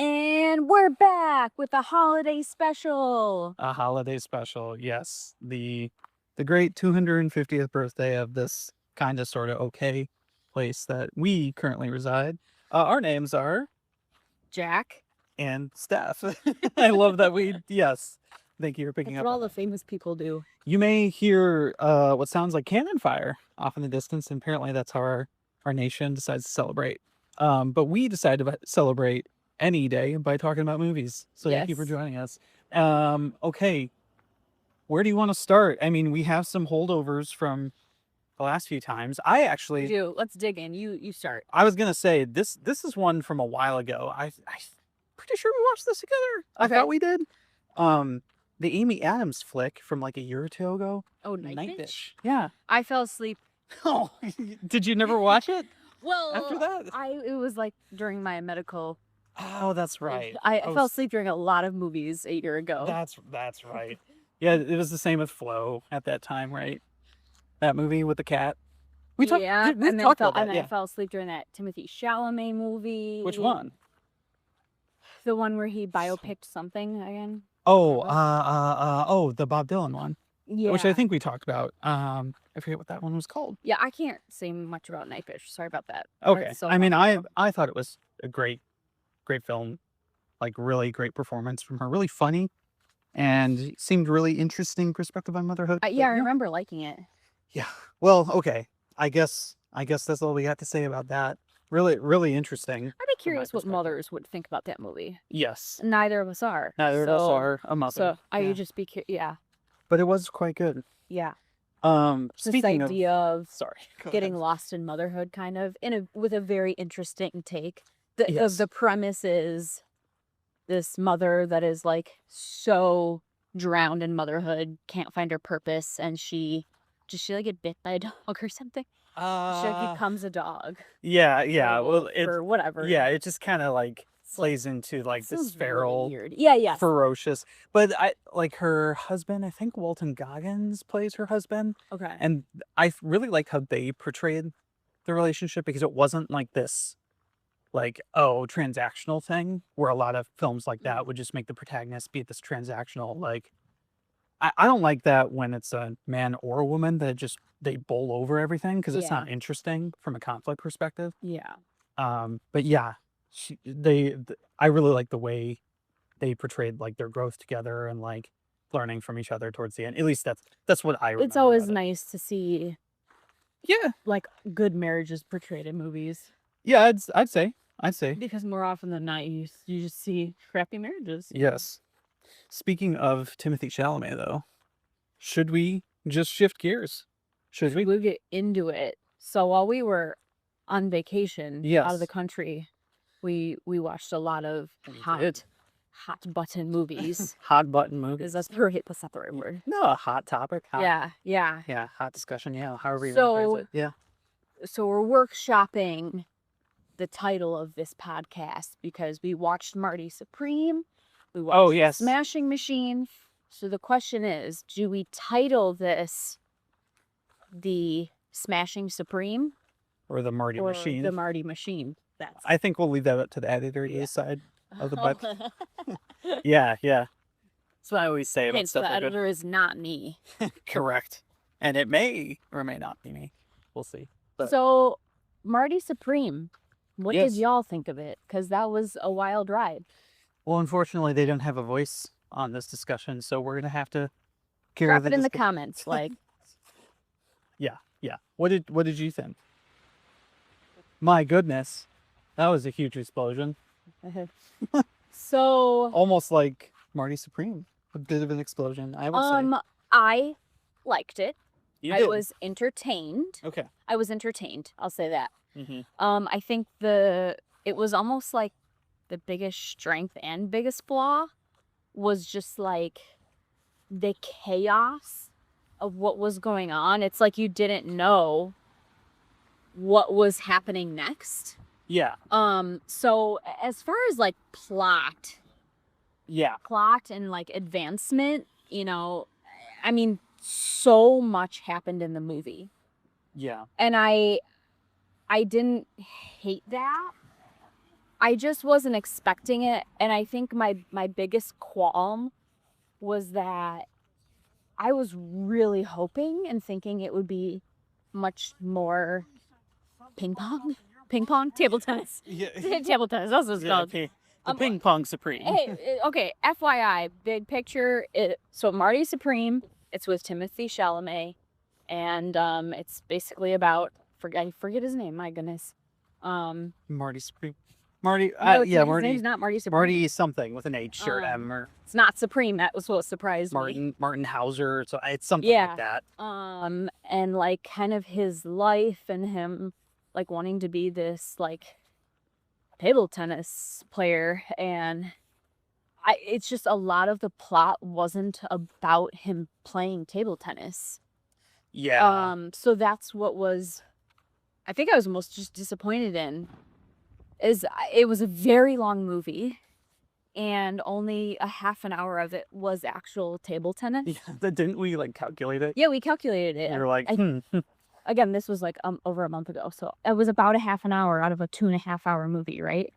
And we're back with a holiday special. A holiday special, yes. The great 250th birthday of this kind of sort of okay place that we currently reside. Our names are Jack. and Steph. I love that yes. Thank you for picking That's up what all on the that. famous people do. You may hear what sounds like cannon fire off in the distance, and apparently that's how our nation decides to celebrate. But we decided to celebrate any day by talking about movies. So thank you for Yes. joining us. Okay, where do you want to start? I mean, we have some holdovers from the last few times. I We actually, do. Let's dig in. You start. I was gonna say this is one from a while ago. I pretty sure we watched this together. I Okay. thought we did. The Amy Adams flick from like a year or two ago. Oh, Nightbitch? Yeah. I fell asleep. Oh, did you never watch it? Well, After that? it was like during my medical. Oh, that's right. I fell asleep during a lot of movies a year ago. That's right. Yeah, it was the same with Flo at that time, right? That movie with the cat. We talked. Yeah, We and then talked about that. I Yeah. fell asleep during that Timothy Chalamet movie. Which one? The one where he biopicked something again. Oh, the Bob Dylan one. Yeah. Which I think we talked about. I forget what that one was called. Yeah, I can't say much about Nightbitch. Sorry about that. Okay. So I mean, I thought it was a great film. Like really great performance from her. Really funny, and seemed really interesting perspective on motherhood. yeah, I remember liking it. Yeah. Well, okay. I guess that's all we got to say about that. Really interesting. I'd be curious what perspective. mothers would think about that movie. Yes. Neither of us are. Neither of us are a mother. So I yeah. would just be yeah. But it was quite good. Yeah. This Speaking idea of sorry, getting lost in motherhood, kind of with a very interesting take. Yes. The premise is this mother that is like so drowned in motherhood, can't find her purpose, and she like get bit by a dog or something. She like becomes a dog. Yeah. Well, or whatever. Yeah, it just kind of like plays into like this feral, really weird. Yeah. ferocious. But I like her husband. I think Walton Goggins plays her husband. Okay. And I really like how they portrayed the relationship, because it wasn't like this like transactional thing where a lot of films like that would just make the protagonist be this transactional, like I don't like that when it's a man or a woman that just they bowl over everything, because it's not interesting from a conflict perspective. Yeah. But yeah, I really like the way they portrayed like their growth together and like learning from each other towards the end. At least that's what I remember. It's always nice to see Yeah. like good marriages portrayed in movies. Yeah, I'd say. Because more often than not, you just see crappy marriages. Yes. Speaking of Timothy Chalamet, though, should we just shift gears? Should we? We'll get into it. So while we were on vacation out of the country, we watched a lot of hot button movies. Hot button movies. That's not the right word. No, a hot topic. Yeah. Yeah, hot discussion. Yeah, however you want to phrase it. Yeah. So we're workshopping the title of this podcast because we watched Marty Supreme. We watched Smashing Machine. So the question is, do we title this the Smashing Supreme or the Marty Machine? The Marty Machine. I think we'll leave that up to the editor side of the book. Yeah. That's what I always say about stuff. The editor is not me. Correct. And it may or may not be me. We'll see. But... So, Marty Supreme, what did y'all think of it? Because that was a wild ride. Well, unfortunately, they don't have a voice on this discussion, so we're gonna have to drop it in the comments. Like, yeah. What did you think? My goodness, that was a huge explosion. So almost like Marty Supreme, a bit of an explosion, I would say. I liked it. I was entertained. Okay. I was entertained. I'll say that. Mm-hmm. I think it was almost like the biggest strength and biggest flaw was just like the chaos of what was going on. It's like you didn't know what was happening next. Yeah. So as far as like plot and like advancement, I mean, so much happened in the movie. Yeah. And I didn't hate that. I just wasn't expecting it, and I think my biggest qualm was that I was really hoping and thinking it would be much more ping pong, table tennis, Yeah. table tennis. That's what it's called. The ping pong supreme. Hey, okay. FYI, big picture. So Marty Supreme. It's with Timothy Chalamet, and it's basically about I forget his name. My goodness. Marty Supreme. Marty. No, Yeah, his Marty. name's not Marty Supreme. Marty something with an H or M or It's not Supreme. That was what surprised me. Martin Hauser. So it's something Yeah. like that. And like kind of his life and him like wanting to be this like table tennis player, and it's just a lot of the plot wasn't about him playing table tennis. Yeah. So that's what was, I think I was most just disappointed in, is it was a very long movie, and only a half an hour of it was actual table tennis. Yeah. Didn't we like calculate it? Yeah, we calculated it. You're like, Again, this was like over a month ago, so it was about a half an hour out of a 2.5 hour movie, right?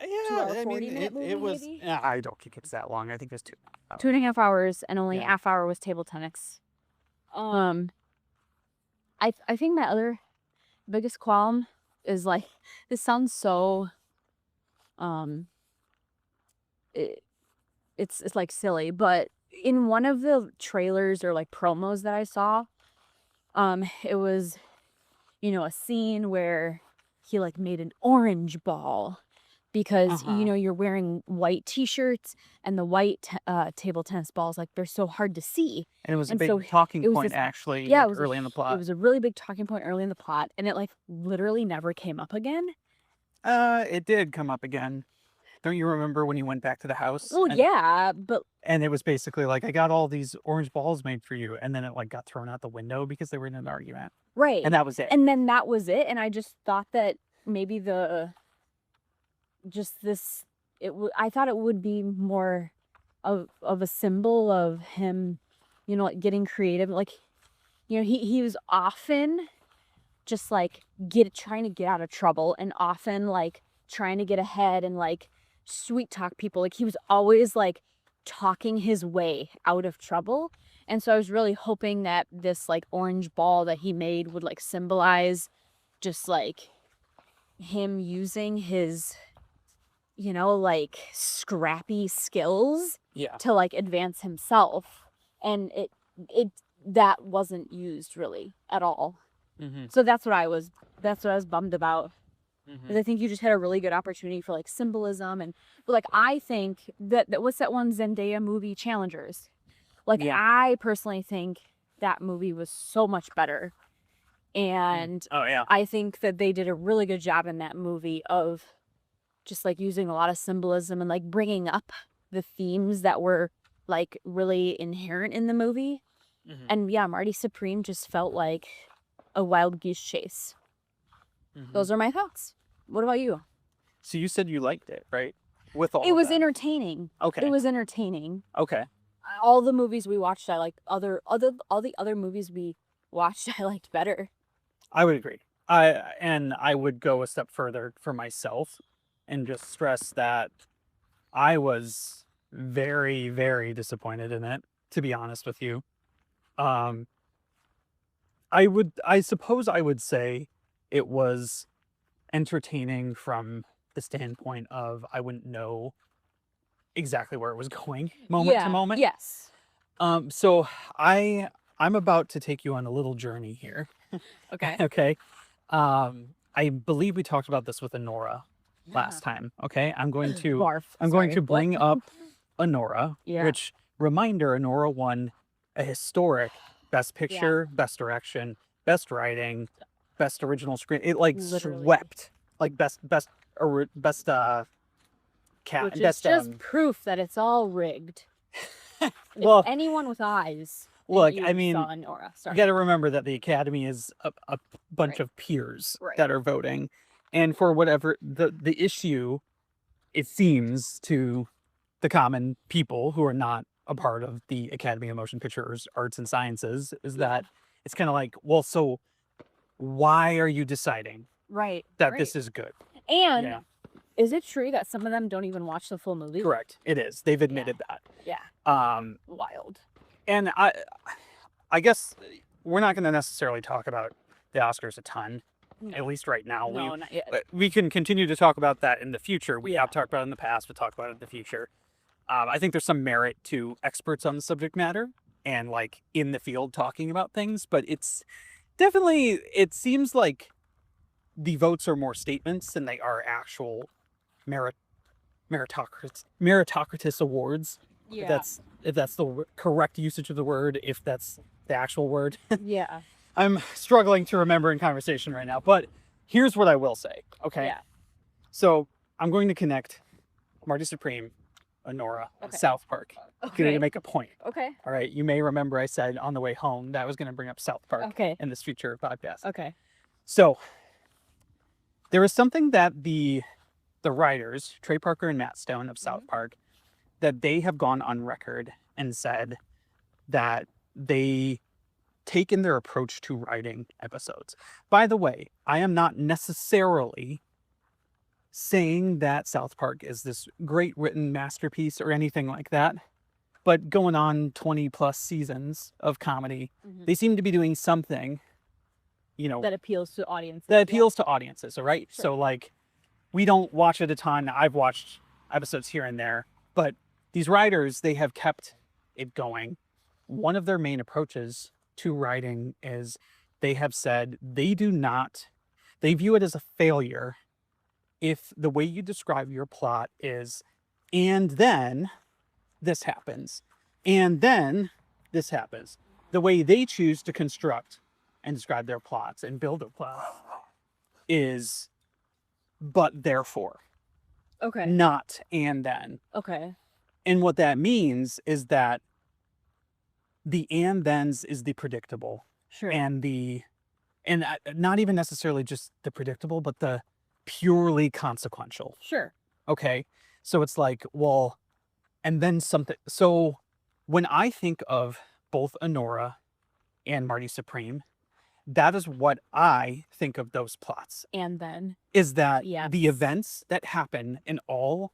yeah. 2 hour, I mean, 40-minute movie, it was. maybe? Yeah, I don't think it's that long. I think it's 2. 2.5 hours, and only Yeah. half hour was table tennis. I think my other biggest qualm is like, this sounds so it's like silly, but in one of the trailers or like promos that I saw, it was, a scene where he like made an orange ball because you're wearing white t-shirts, and the white table tennis balls, like, they're so hard to see. And it was a And big so talking it was point this- actually. Yeah, like, it was early in the plot. It was a really big talking point early in the plot, and it like literally never came up again. It did come up again. Don't you remember when you went back to the house? Well, yeah, but And it was basically like, I got all these orange balls made for you, and then it like got thrown out the window because they were in an argument, right. and that was it. And then that was it, and I just thought that maybe I thought it would be more of a symbol of him, like getting creative. Like, he was often just like trying to get out of trouble, and often like trying to get ahead and like sweet talk people. Like, he was always like talking his way out of trouble. And so I was really hoping that this like orange ball that he made would like symbolize just like him using his, like scrappy skills Yeah. to like advance himself. And that wasn't used really at all. Mm-hmm. So that's what I was bummed about. Mm-hmm. Because I think you just had a really good opportunity for like symbolism, but like I think that what's that one Zendaya movie, Challengers? Like, Yeah. I personally think that movie was so much better, and Oh yeah. I think that they did a really good job in that movie of just like using a lot of symbolism and like bringing up the themes that were like really inherent in the movie. Mm-hmm. And yeah, Marty Supreme just felt like a wild goose chase. Mm-hmm. Those are my thoughts. What about you? So you said you liked it, right? With all It of was that. entertaining. Okay. It was entertaining. Okay. All the movies we watched, I liked. All the other movies we watched, I liked better. I would agree. I would go a step further for myself and just stress that I was very, very disappointed in it, to be honest with you. I suppose I would say it was entertaining from the standpoint of I wouldn't know exactly where it was going moment to moment. Yes. So I'm about to take you on a little journey here. Okay. Okay. I believe we talked about this with Anora last time. Okay. I'm going to Barf. I'm going Sorry. to bring What? up Anora, Yeah. which reminder, Anora won a historic Best Picture, Best Direction, Best Writing, Best Original Screen. It like Literally. swept like best cat Which best is just proof that it's all rigged. well, If anyone with eyes. and look, you I mean, saw Nora. you Sorry. got to remember that the Academy is a bunch Right. of peers Right. that are voting, and for whatever the issue, it seems to the common people who are not a part of the Academy of Motion Pictures Arts and Sciences is that it's kind of like, well, so why are you deciding Right. that right. this is good? And Yeah. Is it true that some of them don't even watch the full movie? Correct. It is. They've admitted that. Yeah. Wild. And I guess we're not going to necessarily talk about the Oscars a ton, No. at least right now. No, not yet. We can continue to talk about that in the future. We Yeah. have talked about it in the past, but talk about it in the future. I think there's some merit to experts on the subject matter and like in the field talking about things, but it's definitely, it seems like the votes are more statements than they are actual meritocratic awards. Yeah. If that's the correct usage of the word, if that's the actual word. Yeah. I'm struggling to remember in conversation right now, but here's what I will say. Okay. Yeah. So I'm going to connect Marty Supreme, Honora, and Okay. South Park. I'm going Okay. to make a point. Okay. All right. You may remember I said on the way home that I was going to bring up South Park Okay. in this future podcast. Okay. So there is something that the writers, Trey Parker and Matt Stone of South Park, that they have gone on record and said that they take in their approach to writing episodes. By the way, I am not necessarily saying that South Park is this great written masterpiece or anything like that, but going on 20 plus seasons of comedy, Mhm. they seem to be doing something, you know, That appeals to audiences. that appeals to audiences, all right? Sure. So like we don't watch it a ton. I've watched episodes here and there, but these writers, they have kept it going. One of their main approaches to writing is they have said they view it as a failure if the way you describe your plot is, and then this happens, and then this happens. The way they choose to construct and describe their plots and build their plots is, but therefore, Okay. not and then. Okay. And what that means is that the and thens is the predictable, Sure. and not even necessarily just the predictable, but the purely consequential. Sure. Okay. So it's like, well, and then something. So when I think of both Honora and Marty Supreme, that is what I think of those plots, And then. is that the Yes. events that happen in all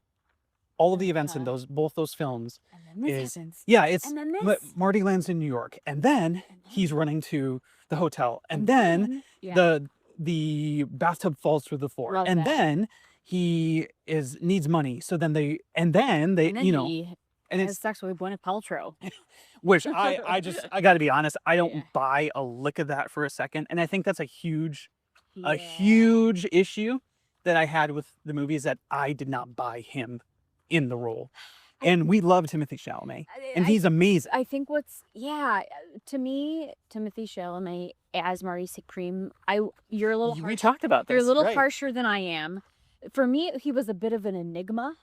of the events in Uh-huh. both those films And then this is, happens. yeah, it's And then this. Marty lands in New York, and then And then- he's running to the hotel, and then Yeah. the bathtub falls through the floor, Love and that. then he needs money, so then they And then you know, he and has it's, sex with Gwyneth Paltrow. which I got to be honest, I don't Yeah. buy a lick of that for a second, and I think that's a huge Yeah. issue that I had with the movie, is that I did not buy him in the role, and we love Timothy Chalamet, and he's amazing. I think to me, Timothy Chalamet as Marty Supreme, you're a little We harsh. talked about this. You're a little right. harsher than I am. For me, he was a bit of an enigma.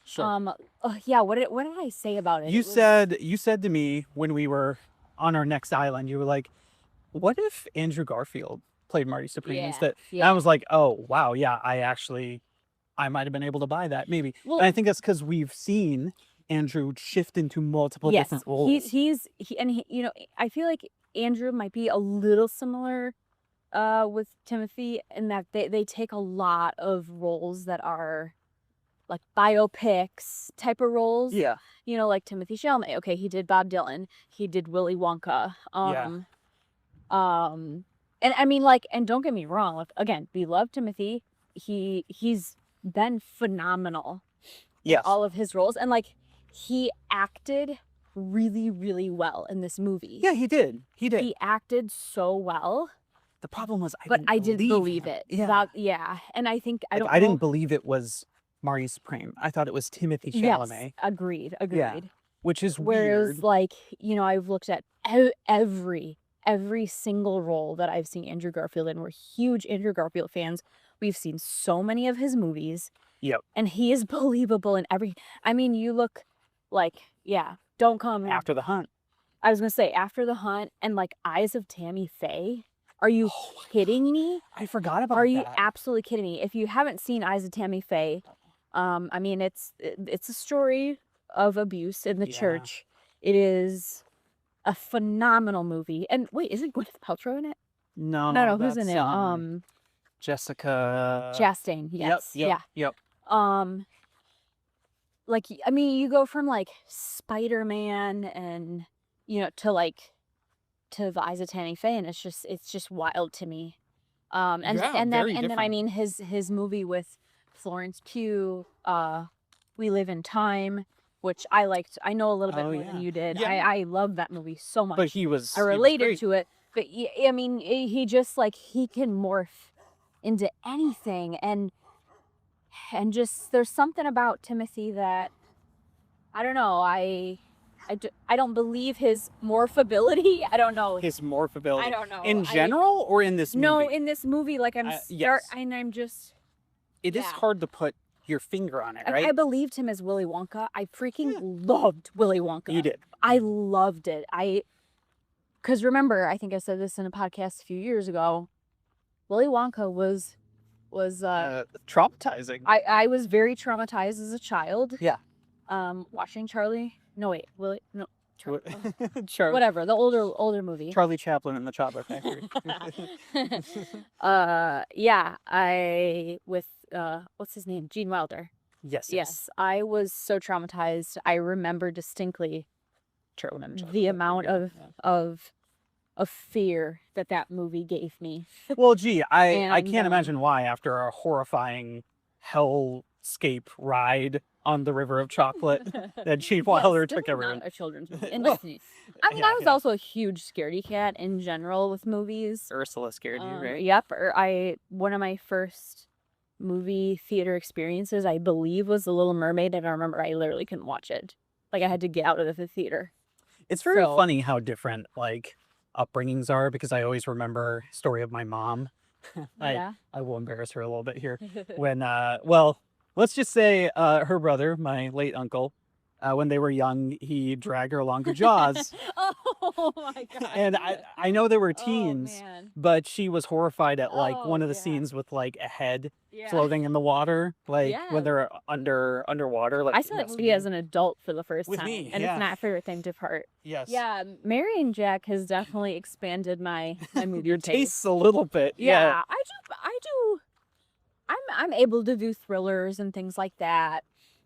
Sure. Yeah. What did I say about it? You It was- said to me when we were on our next island, you were like, "What if Andrew Garfield played Marty Supreme Yeah, instead?" And yeah. I was like, "Oh wow, yeah, I might have been able to buy that, maybe." Well, And I think that's because we've seen Andrew shift into multiple yes, different roles. he you know, I feel like Andrew might be a little similar with Timothy in that they take a lot of roles that are like biopics type of roles. Yeah. You know, like Timothy Chalamet. Okay, he did Bob Dylan. He did Willy Wonka. Yeah. And I mean, like, and don't get me wrong. Like, again, we love Timothy. He's been phenomenal. Yes. All of his roles, and like, he acted really, really well in this movie. Yeah, he did. He acted so well, The problem was, I didn't believe him. it. Yeah. Yeah, and I think I Like, don't. I didn't know- believe it was Marty Supreme. I thought it was Timothy Yes, Chalamet, agreed. which is Whereas, weird. like, you know, I've looked at every single role that I've seen Andrew Garfield in. We're huge Andrew Garfield fans. We've seen so many of his movies. Yep. And he is believable in every. I mean, you look like, yeah, Don't Come After the Hunt. I was gonna say After the Hunt and like Eyes of Tammy Faye. Are you Oh my kidding me? I forgot about Are you that. absolutely kidding me? If you haven't seen Eyes of Tammy Faye, I mean, it's a story of abuse in the Yeah. church. It is a phenomenal movie. And wait, isn't Gwyneth Paltrow in it? No, No, who's in that's, it? Jessica. Chastain. Yes. Yep. Yeah. Yep. like, I mean, you go from like Spider-Man and to the Eyes of Tammy Faye, and it's just wild to me. And Yeah, and very then I different. mean his movie with Florence Pugh, We Live in Time, which I liked. I know a little bit Oh, more than yeah. you did. Yeah. I love that movie so much. But he was I related great. to it, but I mean, he just like he can morph into anything, and just there's something about Timothy that I don't know. I don't believe his morphability. I don't know. His morphability. I don't know. In general or in this movie? No, in this movie, like yes. and I'm just. It is hard to put your finger on it, right? I believed him as Willy Wonka. I freaking loved Willy Wonka. You did. I loved it. Because remember, I think I said this in a podcast a few years ago. Willy Wonka was traumatizing. I was very traumatized as a child. Yeah. Watching Charlie. No wait, Willy. No. Charlie. Whatever, the older movie. Charlie Chaplin in the Chocolate Factory. Yeah, with what's his name? Gene Wilder. Yes. I was so traumatized. I remember distinctly the amount of fear that movie gave me. Well, gee, I can't imagine why after a horrifying hellscape ride on the River of Chocolate that Gene Wilder took everyone. Not a children's movie. I mean, I was also a huge scaredy cat in general with movies. Ursula scared you, right? Yep. One of my first movie theater experiences, I believe, was The Little Mermaid, and I remember I literally couldn't watch it. Like, I had to get out of the theater. It's very funny how different like upbringings are, because I always remember the story of my mom. I will embarrass her a little bit here. When let's just say her brother, my late uncle, when they were young, he dragged her along to Jaws. Oh my god. And I know they were teens, but she was horrified at like one of the yeah. scenes with like a head floating in the water, like when they're underwater. Like I saw that movie as an adult for the first with time, me, and it's not my favorite thing to part. Yes. Yeah, marrying Jack has definitely expanded my movie Your taste. tastes a little bit. Yeah, I do. I'm able to do thrillers and things like that.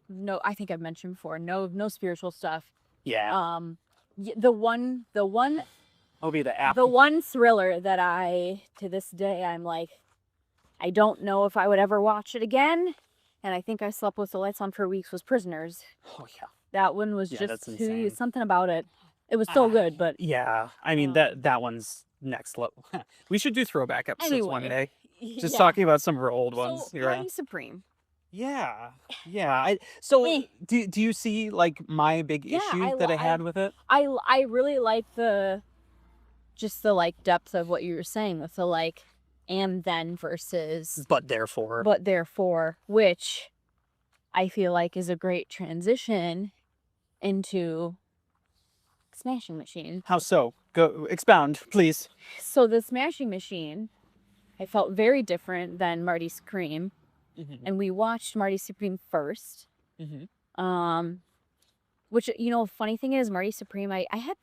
No, I think I've mentioned before. No spiritual stuff. Yeah. The one I'll be the apple. the one thriller that to this day I'm like, I don't know if I would ever watch it again, and I think I slept with the lights on for weeks, was Prisoners. Oh yeah. That one was that's just insane. something about it. It was so good, but yeah, I mean that one's next level. We should do throwback episodes one day. Just talking about some of our old ones. So, Marty Supreme. Yeah. Do you see like my big issue that I had with it? I really like the like depth of what you were saying with the like and then versus but therefore, which I feel like is a great transition into Smashing Machine. How so? Go expound, please. So the Smashing Machine, I felt very different than Marty Supreme. Mm-hmm. And we watched Marty Supreme first. Mm-hmm. Which, funny thing is, Marty Supreme, I had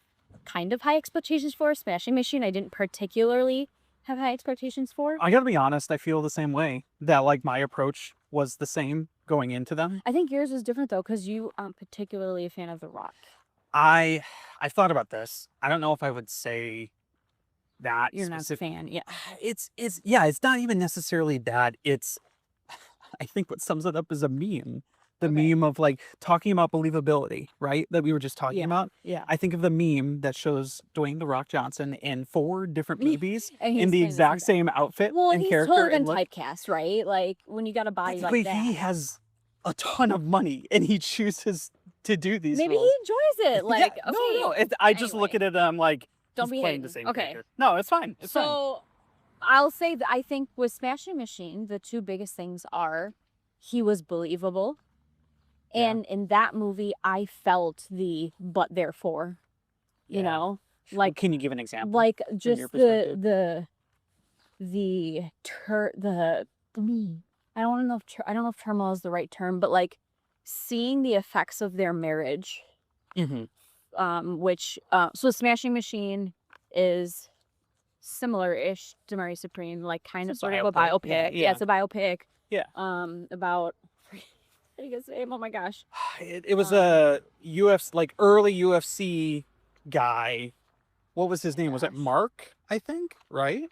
kind of high expectations for. Smashing Machine, I didn't particularly have high expectations for. I gotta be honest, I feel the same way. That like my approach was the same going into them. I think yours was different though, because you aren't particularly a fan of The Rock. I thought about this. I don't know if I would say that you're not a fan. Yeah, it's not even necessarily that. It's I think what sums it up is a meme. The meme of like talking about believability, right? That we were just talking about. Yeah. I think of the meme that shows Dwayne "The Rock" Johnson in 4 different movies in the playing exact same outfit and and he's character. totally been and typecast, right? Like when you got a body like that. He has a ton of money and he chooses to do these Maybe roles. he enjoys it. Like, yeah, no. I just look at it and I'm like, don't he's be playing hating. the same Okay. character. No, it's fine. It's fine. So I'll say that I think with Smashing Machine, the 2 biggest things are he was believable. And in that movie, I felt the but therefore, you know, like, can you give an example? Like just I don't know if turmoil is the right term, but like seeing the effects of their marriage, which so Smashing Machine is similar-ish to Marty Supreme, like kind of sort of a biopic. Yeah, it's a biopic. Yeah. About Biggest name. Oh my gosh. It was a UFC, like early UFC guy. What was his name? Was it Gosh. Mark? I think, right?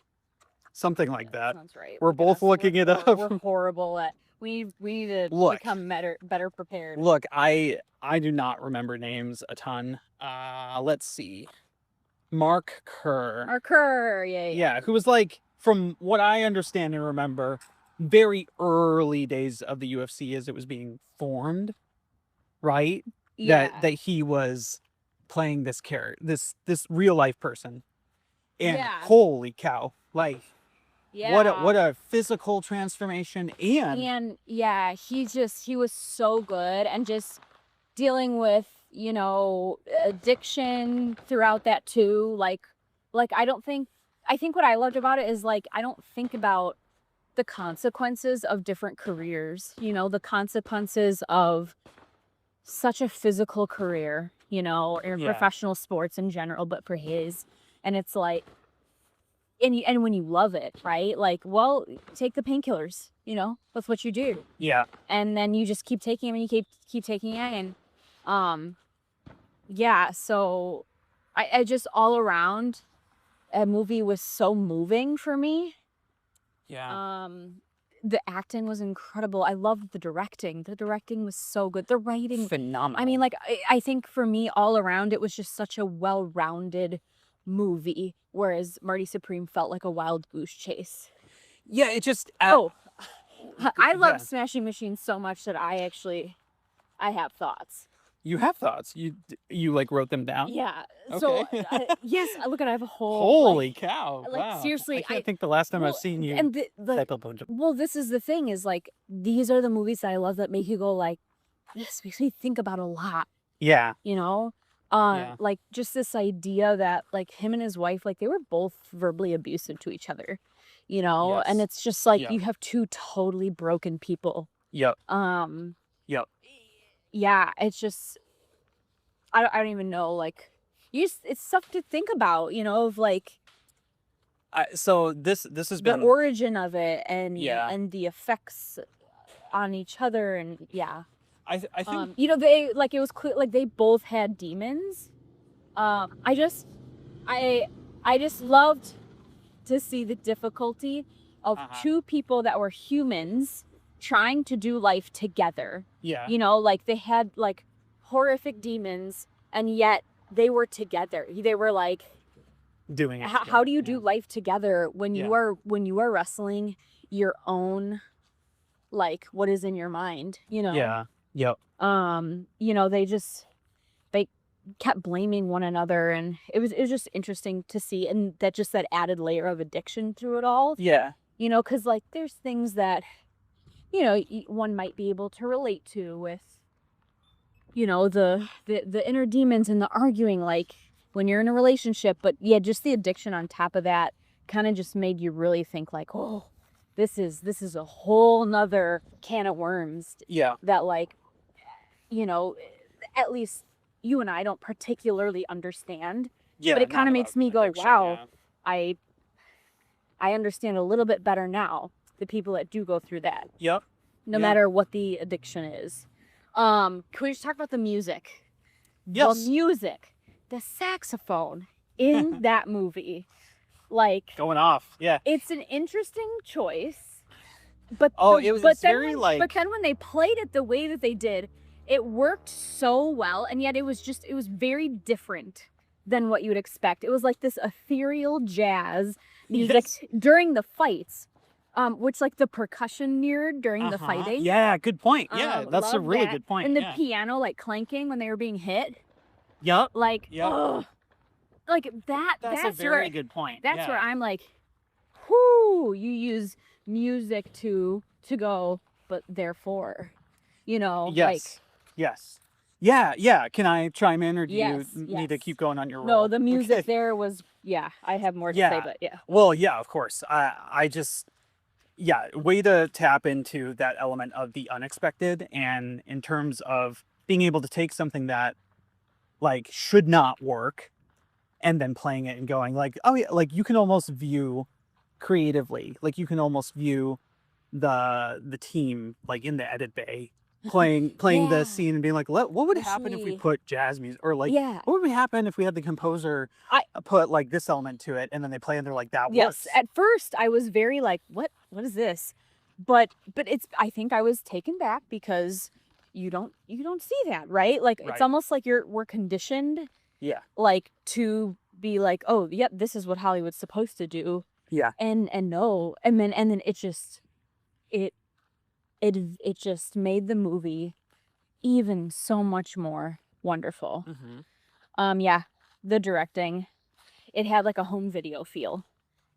Something like that. Sounds right. We're Look at both us. looking it up. We're horrible at. We need to Look. become better prepared. Look, I do not remember names a ton. Let's see. Mark Kerr. Our Kerr, yeah. Yeah, who was like, from what I understand and remember, very early days of the UFC as it was being formed, right? Yeah. That he was playing this character, this real life person. And Yeah. holy cow, like Yeah. what a physical transformation. And yeah, he was so good, and just dealing with, you know, addiction throughout that too. Like I think what I loved about it is, like, I don't think about the consequences of different careers, you know, the consequences of such a physical career, you know, or Yeah. professional sports in general, but for his. And it's like, and when you love it, right? Like, well, take the painkillers, you know, that's what you do. Yeah. And then you just keep taking them, and you keep taking it. And yeah, so I just, all around, a movie was so moving for me. Yeah. The acting was incredible. I loved the directing. The directing was so good. The writing, Phenomenal. I mean, like, I think for me, all around, it was just such a well-rounded movie, whereas Marty Supreme felt like a wild goose chase. Yeah, it just I love yeah. Smashing Machines so much that I have thoughts. You have thoughts. You like wrote them down? Yeah. So Okay. yes, look at, I have a whole, Holy like, cow! Wow. seriously, I can't think the last time I've seen you and type a bunch of. well, this is the thing, is like, these are the movies that I love that make you go like, this makes me think about a lot, Yeah. you know? Yeah. Like, just this idea that, like, him and his wife, like, they were both verbally abusive to each other, you know? Yes. And it's just like, Yeah. you have two totally broken people. Yep. Yep. Yep. Yeah, it's just, I don't even know, like, it's stuff to think about, you know, of like, So this has the been origin of it, and Yeah. and the effects on each other, and yeah. I think You know, they, like, it was clear, like, they both had demons. I just loved to see the difficulty of two people that were humans trying to do life together. yeah. You know, like, they had, like, horrific demons, and yet they were together. They were like, Doing it. how do you do life together when you Yeah. are wrestling your own, like, what is in your mind, you know? Yeah. Yep. You know, they kept blaming one another, and it was just interesting to see, and that just that added layer of addiction through it all. Yeah. You know, because, like, there's things that, you know, one might be able to relate to with, you know, the inner demons and the arguing, like, when you're in a relationship. But yeah, just the addiction on top of that kind of just made you really think, like, oh, this is a whole nother can of worms. Yeah. That, like, you know, at least you and I don't particularly understand. Yeah. But it kind of makes me go, addiction, wow, yeah. I understand a little bit better now, the people that do go through that, Yep. no Yeah. matter what the addiction is. Can we just talk about the music? Yes. The music, the saxophone in that movie, like, Going off. Yeah. it's an interesting choice. But It was very like. but then when they played it the way that they did, it worked so well, and yet it was very different than what you would expect. It was like this ethereal jazz music during the fights, which, like, the percussion mirrored during the fighting. Yeah. Good point. Yeah. That's a Love really that. good point. And the yeah. piano, like, clanking when they were being hit, Yep. like, Yep. ugh. Like, That's a very good point. That's yeah. where I'm like, whoo, you use music to go, but therefore, you know, Yes. like, Yes. Yeah. Yeah. Can I chime in, or do Yes, you need to yes. keep going on your roll? no, the music Okay. there was, yeah, I have more to Yeah. say, but yeah. Well, yeah, of course. I just, yeah, way to tap into that element of the unexpected, and in terms of being able to take something that, like, should not work, and then playing it and going, like, oh yeah, like, you can almost view creatively, like, you can almost view the team, like, in the edit bay, playing Yeah. the scene and being like, what would happen if we Actually- put jazz music, or like, Yeah. what would happen if we had the composer put like this element to it, and then they play and they're like, that Yes. works. At first, I was very like, what is this? But it's. I think I was taken back because you don't see that, right? Like Right. it's almost like we're conditioned, Yeah. like to be like, oh, yep, this is what Hollywood's supposed to do. Yeah. And no, and then it just it just made the movie even so much more wonderful. Yeah, the directing, it had like a home video feel.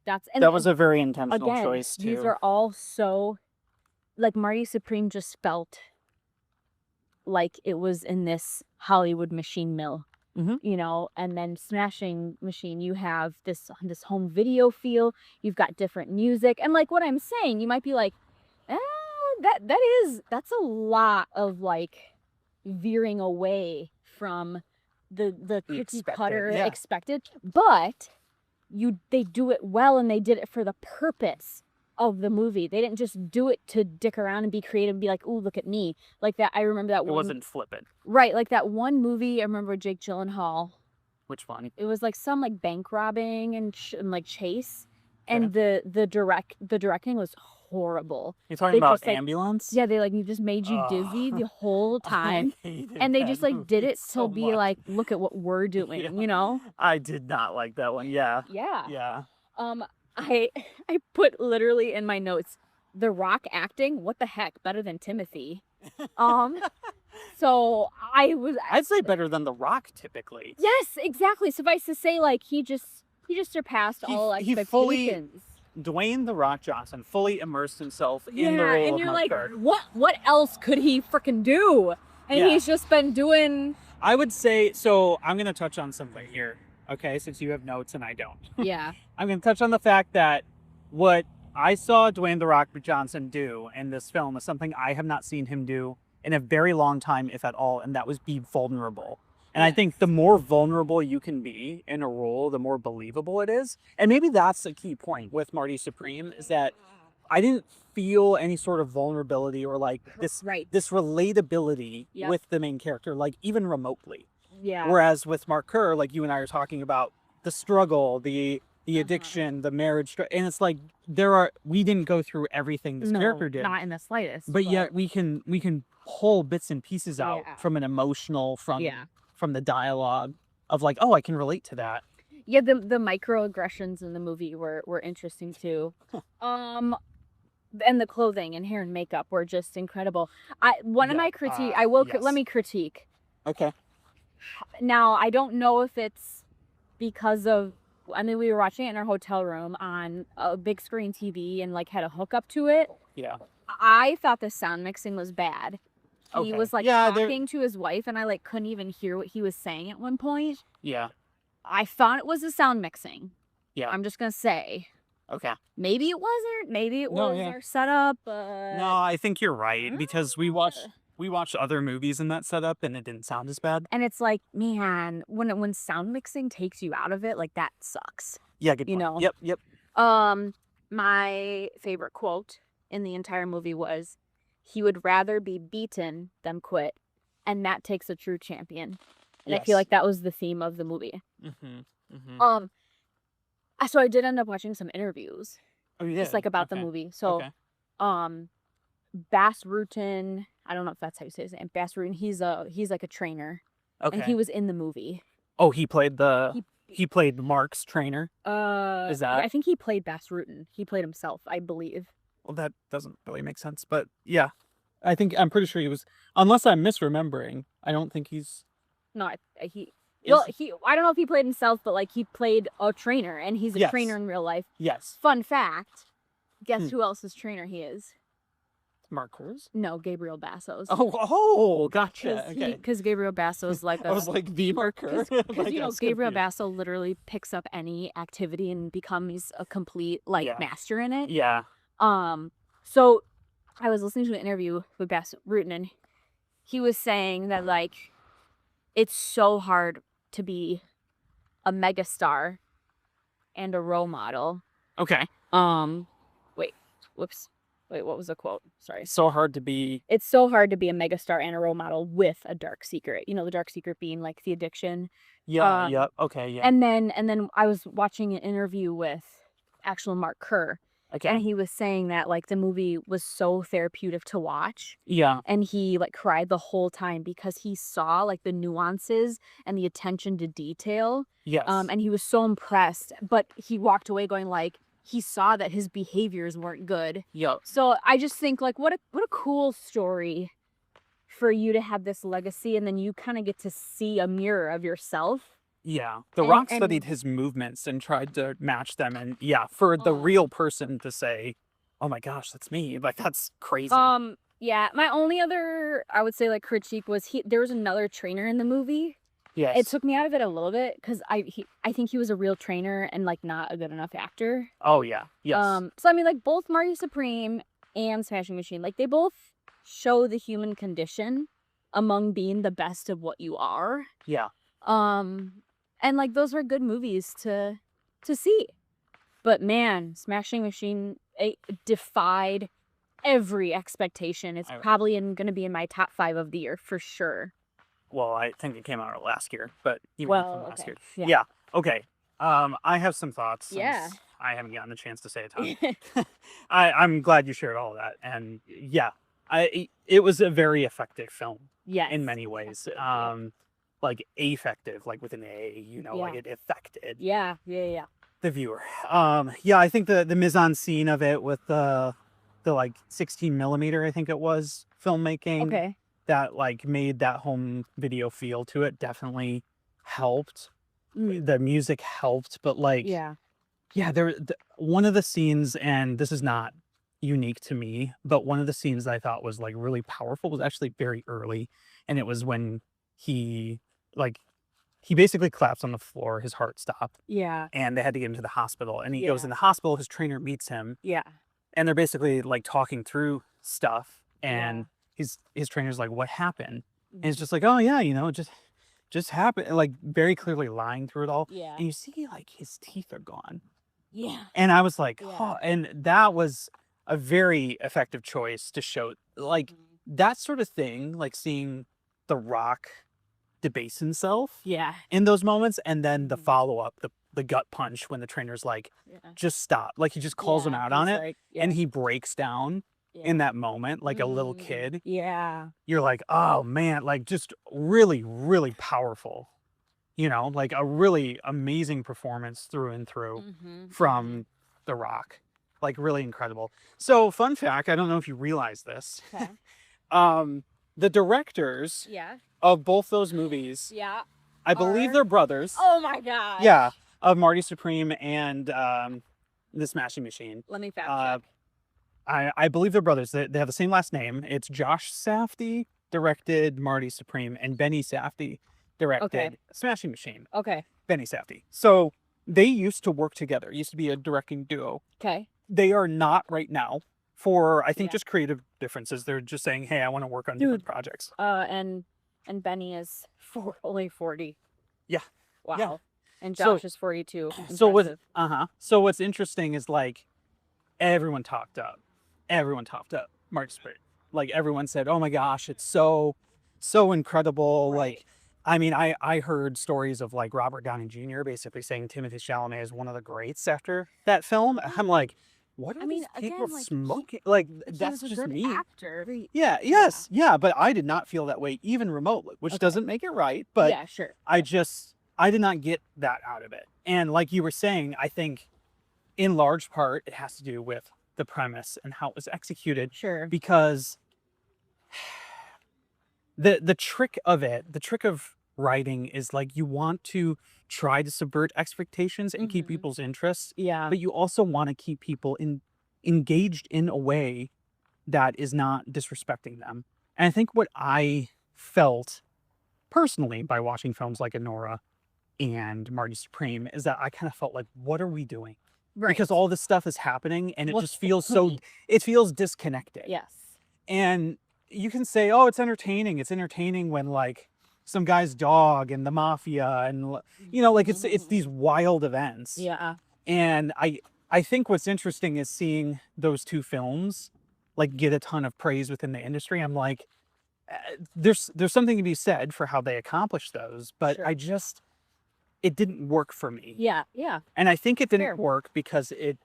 That was a very intentional again, choice too. these are all so, like, Marty Supreme just felt like it was in this Hollywood machine mill. You know, and then Smashing Machine, you have this home video feel. You've got different music, and like what I'm saying, you might be like, that's a lot of like veering away from the cookie cutter expected, but they do it well, and they did it for the purpose of the movie. They didn't just do it to dick around and be creative and be like, ooh, look at me. Like that, I remember that It wasn't flippant. Right, like that one movie, I remember Jake Gyllenhaal. Which one? It was like some like bank robbing and like chase. And the directing was horrible. You're talking about just, like, Ambulance? Yeah, they like just made you dizzy the whole time. And they just like did it to be much. like, look at what we're doing, you know? I did not like that one. Yeah. Yeah. Yeah. I put literally in my notes, The Rock acting, what the heck, better than Timothy. So I'd say better than The Rock typically. Yes, exactly. Suffice to say, like he just surpassed all expectations. Dwayne The Rock Johnson fully immersed himself in the role and of you're Mark like, Kerr. what else could he freaking do? And he's just been doing. I would say, so I'm going to touch on something here, okay, since you have notes and I don't. Yeah. I'm going to touch on the fact that what I saw Dwayne The Rock Johnson do in this film is something I have not seen him do in a very long time, if at all, and that was be vulnerable. And I think the more vulnerable you can be in a role, the more believable it is. And maybe that's the key point with Marty Supreme, is that I didn't feel any sort of vulnerability or like this relatability with the main character, like even remotely. Yeah. Whereas with Mark Kerr, like you and I are talking about the struggle, the addiction, the marriage, and it's like we didn't go through everything this character did. Not in the slightest. But yet we can pull bits and pieces out from an emotional, from the dialogue of like, oh, I can relate to that. Yeah, the microaggressions in the movie were interesting too. And the clothing and hair and makeup were just incredible. Let me critique. Okay. Now, I don't know if it's because of, I mean, we were watching it in our hotel room on a big screen TV and like had a hookup to it. Yeah. I thought the sound mixing was bad. He was like talking to his wife, and I like couldn't even hear what he was saying at one point. Yeah. I thought it was the sound mixing. Yeah. I'm just gonna say. Okay. Maybe it wasn't. Maybe it was our setup. But... No, I think you're right, because we watched other movies in that setup and it didn't sound as bad. And it's like, man, when sound mixing takes you out of it, like that sucks. Yeah, good point. You know. Yep. My favorite quote in the entire movie was, "He would rather be beaten than quit, and that takes a true champion." And I feel like that was the theme of the movie. So I did end up watching some interviews. Oh, yeah. Just like about the movie. So, Bass Rutten, I don't know if that's how you say his name. Bass Rutten, he's like a trainer. Okay. And he was in the movie. Oh, he played he played Mark's trainer. Is that? I think he played Bass Rutten. He played himself, I believe. Well, that doesn't really make sense, but yeah, I'm pretty sure he was. Unless I'm misremembering, I don't think he's. No, I don't know if he played himself, but like he played a trainer, and he's a trainer in real life. Yes. Fun fact: guess who else's trainer he is? Mark Kerr's? No, Gabriel Basso's. Oh, gotcha. Okay. Because Gabriel Basso's like I was like the Mark Kerr. Because Gabriel Basso literally picks up any activity and becomes a complete master in it. Yeah. So I was listening to an interview with Bass Rutten, and he was saying that like it's so hard to be a megastar and a role model. Okay. Wait. Whoops. Wait, what was the quote? Sorry. It's so hard to be. It's so hard to be a megastar and a role model with a dark secret. You know, the dark secret being like the addiction. Yeah. Yep. Okay. Yeah. And then I was watching an interview with actual Mark Kerr, Okay. and he was saying that like the movie was so therapeutic to watch, Yeah. and he like cried the whole time because he saw like the nuances and the attention to detail. Yes. And he was so impressed, but he walked away going like he saw that his behaviors weren't good. Yep. So I just think like what a cool story for you to have this legacy, and then you kind of get to see a mirror of yourself. Yeah. The Rock studied his movements and tried to match them, and yeah, for the real person to say, "Oh my gosh, that's me!" Like that's crazy. Yeah. My only other, I would say, like critique was there was another trainer in the movie. Yes. It took me out of it a little bit because I think he was a real trainer and like not a good enough actor. Oh yeah. Yes. So I mean, like both Marty Supreme and Smashing Machine, like they both show the human condition among being the best of what you are. Yeah. And like those were good movies to see. But man, Smashing Machine, it defied every expectation. It's probably going to be in my top 5 of the year for sure. Well, I think it came out last year, but even from last year. Yeah. Yeah. Okay. I have some thoughts. Yeah. I haven't gotten a chance to say a ton. I'm glad you shared all of that. And yeah, it was a very effective film. Yes. In many ways. Like affective, like with an A, you know, like it affected. Yeah. The viewer. Yeah, I think the mise-en-scene of it with the like 16 millimeter, I think it was, filmmaking. Okay. That like made that home video feel to it definitely helped. The music helped, but like yeah, one of the scenes, and this is not unique to me, but one of the scenes that I thought was like really powerful was actually very early, and it was when he basically collapsed on the floor, his heart stopped. Yeah. And they had to get him to the hospital, and he goes in the hospital, his trainer meets him. Yeah. And they're basically like talking through stuff, and his trainer's like, "What happened?" And it's just like, "Oh yeah, you know, just happened," like very clearly lying through it all. Yeah. And you see like his teeth are gone. Yeah. And I was like, oh, and that was a very effective choice to show like that sort of thing, like seeing The Rock debase himself in those moments, and then the follow-up, the gut punch when the trainer's like, just stop, like he just calls him out on it, like, and he breaks down in that moment like a little kid. You're like, oh man, like just really, really powerful, you know, like a really amazing performance through and through from The Rock, like really incredible. So fun fact, I don't know if you realize this, the directors of both those movies, I believe they're brothers. Oh my god. Yeah, of Marty Supreme and the Smashing Machine. Let me fact check. I believe they're brothers. They have the same last name. It's Josh Safdie directed Marty Supreme, and Benny Safdie directed Smashing Machine. Okay. Benny Safdie. So they used to work together. It used to be a directing duo. Okay. They are not right now for, I think, just creative differences. They're just saying, hey, I want to work on different projects. And Benny is only 40. Yeah. Wow. Yeah. And Josh is 42. So what's interesting is like everyone talked up Marty Supreme. Like everyone said, oh my gosh, it's so incredible. Right. Like, I mean, I heard stories of like Robert Downey Jr. basically saying Timothée Chalamet is one of the greats after that film. I'm like, what are these people smoking? Like, that's just me. Actor. Yeah, yes, yeah, but I did not feel that way even remotely, which doesn't make it right. But yeah, sure. I did not get that out of it. And like you were saying, I think in large part it has to do with the premise and how it was executed. Sure. Because the trick of writing is like you want to try to subvert expectations and keep people's interests. Yeah. But you also want to keep people engaged in a way that is not disrespecting them. And I think what I felt personally by watching films like Anora and Marty Supreme is that I kind of felt like, what are we doing? Right. Because all this stuff is happening and it just feels it feels disconnected. Yes. And you can say, oh, it's entertaining. It's entertaining when like some guy's dog and the mafia and, you know, like it's these wild events. Yeah. And I think what's interesting is seeing those two films like get a ton of praise within the industry. I'm like, there's something to be said for how they accomplished those, but Sure. it didn't work for me. Yeah, yeah. And I think it didn't Fair. work because it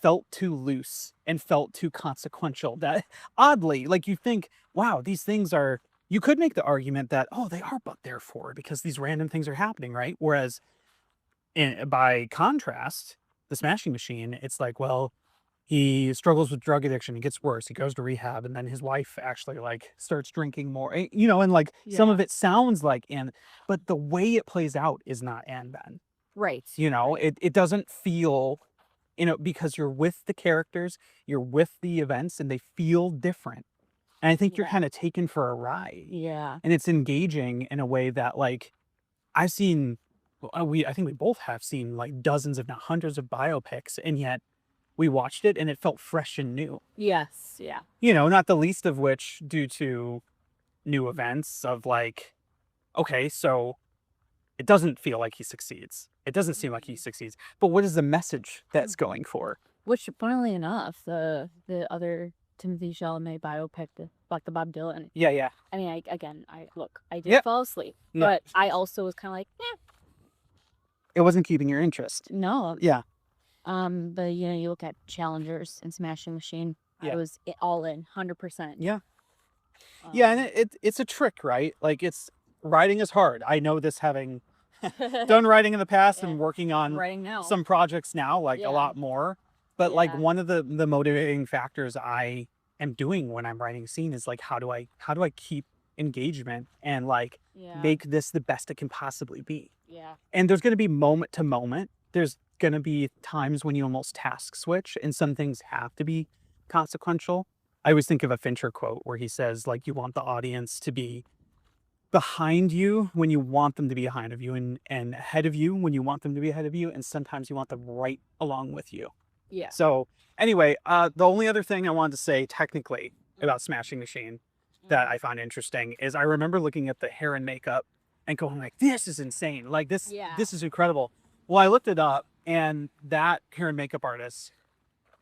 felt too loose and felt too consequential. That oddly, like you think, wow, these things are, you could make the argument that, oh, they are but therefore because these random things are happening, right? Whereas by contrast, the Smashing Machine, it's like, well, he struggles with drug addiction, it gets worse, he goes to rehab, and then his wife actually like starts drinking more, you know, and like some of Yeah. it sounds like and but the way it plays out is not and then. Right. You know, Right. it doesn't feel, you know, because you're with the characters, you're with the events, and they feel different. And I think you're Yeah. kind of taken for a ride. Yeah. And it's engaging in a way that, like, I've seen, I think we both have seen like dozens, if not hundreds, of biopics, and yet we watched it and it felt fresh and new. Yes. Yeah. You know, not the least of which due to new events of like, okay, so it doesn't feel like he succeeds. It doesn't seem like he succeeds. But what is the message that's going for? Which, funnily enough, the other Timothy Chalamet biopic, like the Bob Dylan. Yeah, yeah. I mean, I did Yep. fall asleep, No. but I also was kind of like, It wasn't keeping your interest. no. Yeah. But you know, you look at Challengers and Smashing Machine. Yeah. I was all in, 100%. Yeah. Yeah, and it's a trick, right? Like writing is hard. I know this having done writing in the past and working on writing now. some projects now, like Yeah. a lot more. But like Yeah. one of the motivating factors I am doing when I'm writing a scene is like how do I keep engagement and like Yeah. make this the best it can possibly be. Yeah. And there's going to be moment to moment. There's going to be times when you almost task switch and some things have to be consequential. I always think of a Fincher quote where he says, like, you want the audience to be behind you when you want them to be behind of you and ahead of you when you want them to be ahead of you. And sometimes you want them right along with you. Yeah. So anyway, the only other thing I wanted to say technically about Smashing Machine that I found interesting is I remember looking at the hair and makeup and going like, this is insane. Like this is incredible. Well, I looked it up and that hair and makeup artist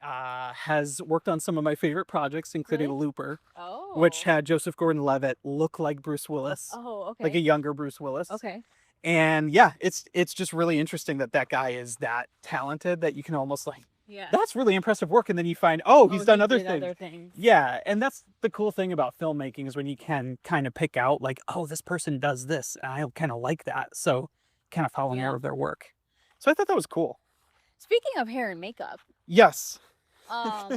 has worked on some of my favorite projects, including Really? Looper, Oh. which had Joseph Gordon-Levitt look like Bruce Willis, Oh, okay. like a younger Bruce Willis. Okay. And yeah, it's just really interesting that that guy is that talented that you can almost like, Yeah. that's really impressive work. And then you find, oh, he's done other things. things. Yeah. And that's the cool thing about filmmaking is when you can kind of pick out like, oh, this person does this. And I kind of like that. So kind of follow more of their work. So I thought that was cool. Speaking of hair and makeup, Yes. well,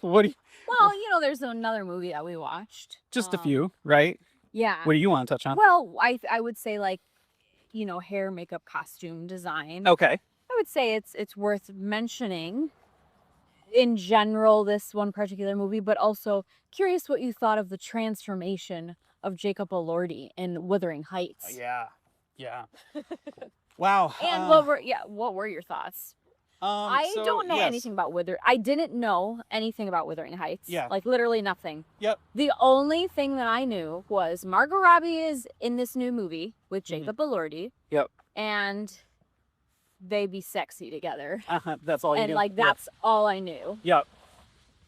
What do you, you know, there's another movie that we watched. just a few, right? Yeah. What do you want to touch on? Well, I would say like, you know, hair, makeup, costume design. Okay. I would say it's worth mentioning in general this one particular movie, but also curious what you thought of the transformation of Jacob Elordi in Wuthering Heights. Yeah. Yeah. Wow. And what were your thoughts? I don't know anything about I didn't know anything about Wuthering Heights. Yeah. Like literally nothing. Yep. The only thing that I knew was Margot Robbie is in this new movie with Jacob Elordi. Yep. And they be sexy together. That's all you And knew. like that's all I knew. Yep.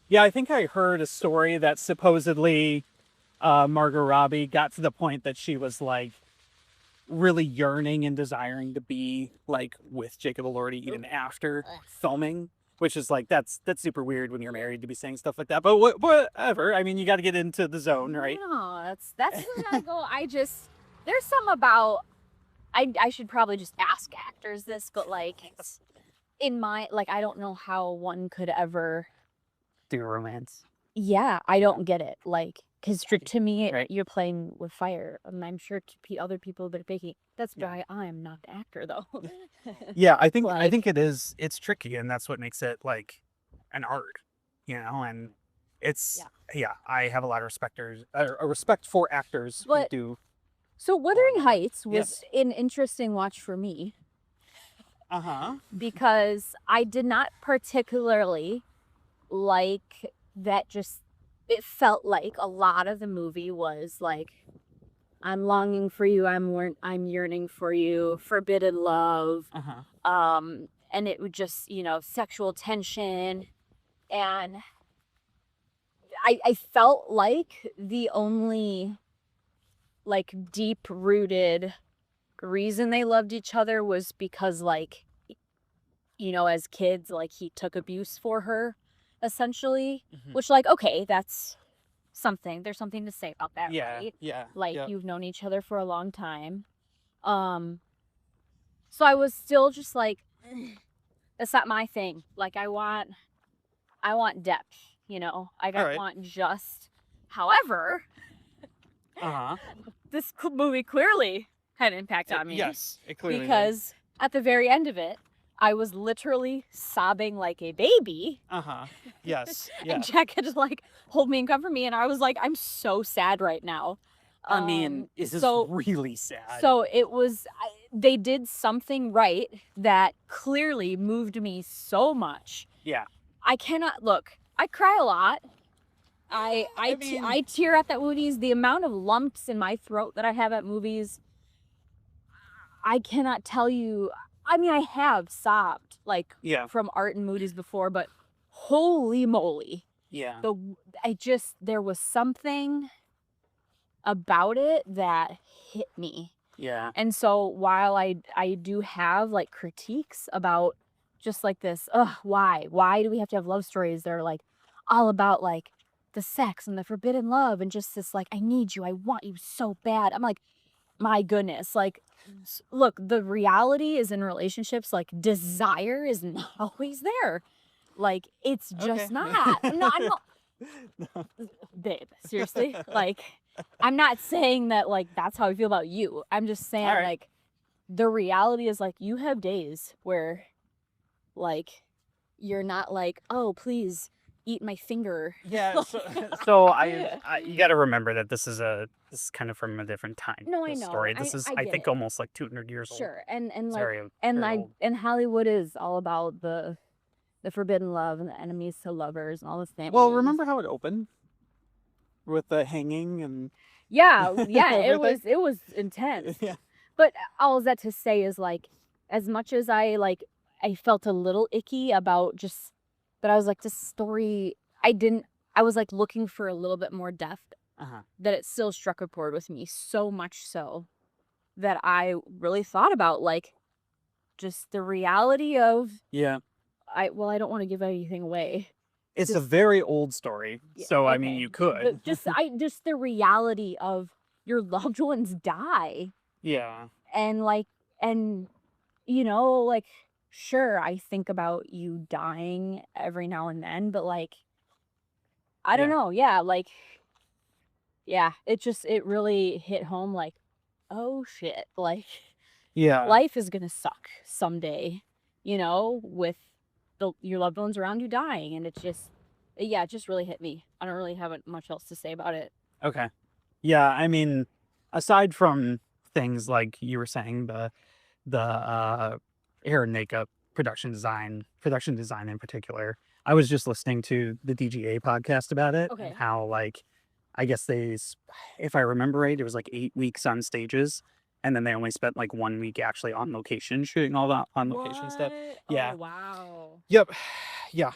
Yeah, I think I heard a story that supposedly Margot Robbie got to the point that she was like really yearning and desiring to be like with Jacob Elordi even after filming, which is like that's super weird when you're married to be saying stuff like that. But whatever. I mean, you got to get into the zone, right? No, that's not go. There's some about. I should probably just ask actors this, but like in my like I don't know how one could ever Do romance. Yeah, I don't get it. Like, because to me, Right. you're playing with fire, and I'm sure to other people that are baking. That's why I am not an actor, though. Yeah, I think Like- it's tricky, and that's what makes it like an art, you know. And it's I have a lot of a respect for actors who But- do. So, Wuthering Heights Yes. was an interesting watch for me Uh-huh. because I did not particularly like that. It felt like a lot of the movie was like, I'm longing for you, I'm yearning for you, forbidden love. Uh-huh. And it would just, you know, sexual tension, and I felt like the only like deep rooted reason they loved each other was because like, you know, as kids, like he took abuse for her essentially, which like, okay, that's something, there's something to say about that, right? Like you've known each other for a long time. So I was still just like, that's not my thing. Like I want depth, you know. I don't want just. However, this movie clearly had an impact on me. Yes, it clearly because at the very end of it, I was literally sobbing like a baby. Yes. And Jack had to like hold me and comfort me, and I was like, I'm so sad right now. I mean, is this really sad? So it was, they did something right that clearly moved me so much. Yeah. I cannot, look, I cry a lot. I tear at that movies. The amount of lumps in my throat that I have at movies, I cannot tell you. I mean, I have sobbed like from art and movies before, but holy moly. Yeah. There was something about it that hit me. Yeah. And so while I do have like critiques about just like this, why do we have to have love stories that are like all about like the sex and the forbidden love and just this like, I need you, I want you so bad. I'm like, my goodness, like, look, the reality is in relationships, like desire is not always there. Like it's just not. No, I'm not. Babe, seriously, like I'm not saying that like that's how I feel about you. I'm just saying like the reality is like you have days where like you're not like, oh please eat my finger. Yeah. So I you got to remember that this is kind of from a different time. No, I know. Story. This is I think almost like 200 years old. Sure, and like very and and Hollywood is all about the forbidden love and the enemies to lovers and all this thing. Well, remember how it opened with the hanging and yeah, it was intense. Yeah. But all that to say is like, as much as I felt a little icky about just, but I was like, this story, I was like looking for a little bit more depth. That it still struck a chord with me, so much so that I really thought about like just the reality of I don't want to give anything away. It's a very old story, so I mean you could. But just the reality of your loved ones die. Yeah. And like, and you know, like, sure, I think about you dying every now and then, but like, I don't know. Yeah. Like, yeah, it really hit home like, oh shit. Like, life is going to suck someday, you know, with your loved ones around you dying. And it just really hit me. I don't really have much else to say about it. Okay. Yeah. I mean, aside from things like you were saying, the hair and makeup, production design in particular, I was just listening to the DGA podcast about it. Okay. And how like, I guess if I remember right, it was like 8 weeks on stages. And then they only spent like 1 week actually on location, shooting all that on location stuff. Yeah. Oh, wow. Yep. Yeah.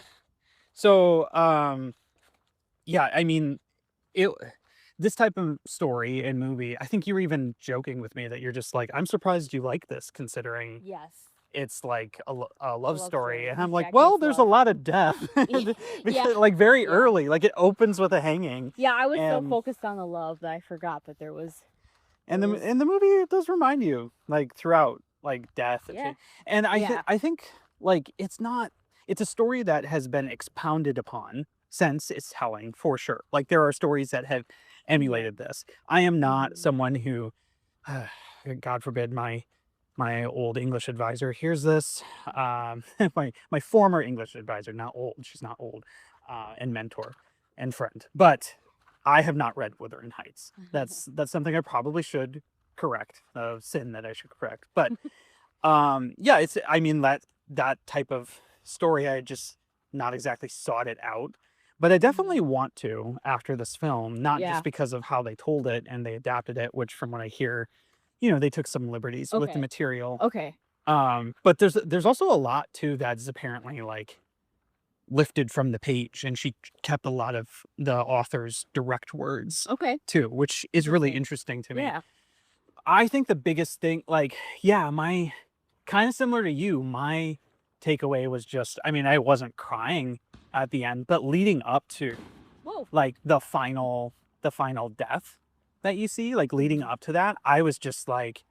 So, yeah, I mean, this type of story and movie, I think you were even joking with me that you're just like, I'm surprised you like this considering it's like a love story. And I'm like, well, there's a lot of death. Because, like very early, like it opens with a hanging. Yeah, I was so focused on the love that I forgot that there was. And in the movie, it does remind you like throughout like death. And I think like it's a story that has been expounded upon since its telling for sure. Like there are stories that have emulated this. I am not someone who, God forbid, my old English advisor hears this. My former English advisor, not old. She's not old, and mentor and friend. But I have not read Wuthering Heights. That's something I probably should correct. A sin that I should correct. But yeah, I mean that type of story, I just not exactly sought it out. But I definitely want to after this film, not just because of how they told it and they adapted it, which from what I hear, you know, they took some liberties with the material. Okay. But there's also a lot too that's apparently like lifted from the page, and she kept a lot of the author's direct words Okay. too, which is really interesting to me. Yeah. I think the biggest thing, like, my kind of similar to you, my takeaway was just, I mean, I wasn't crying at the end, but leading up to Whoa. like the final death that you see, like leading up to that, I was just like,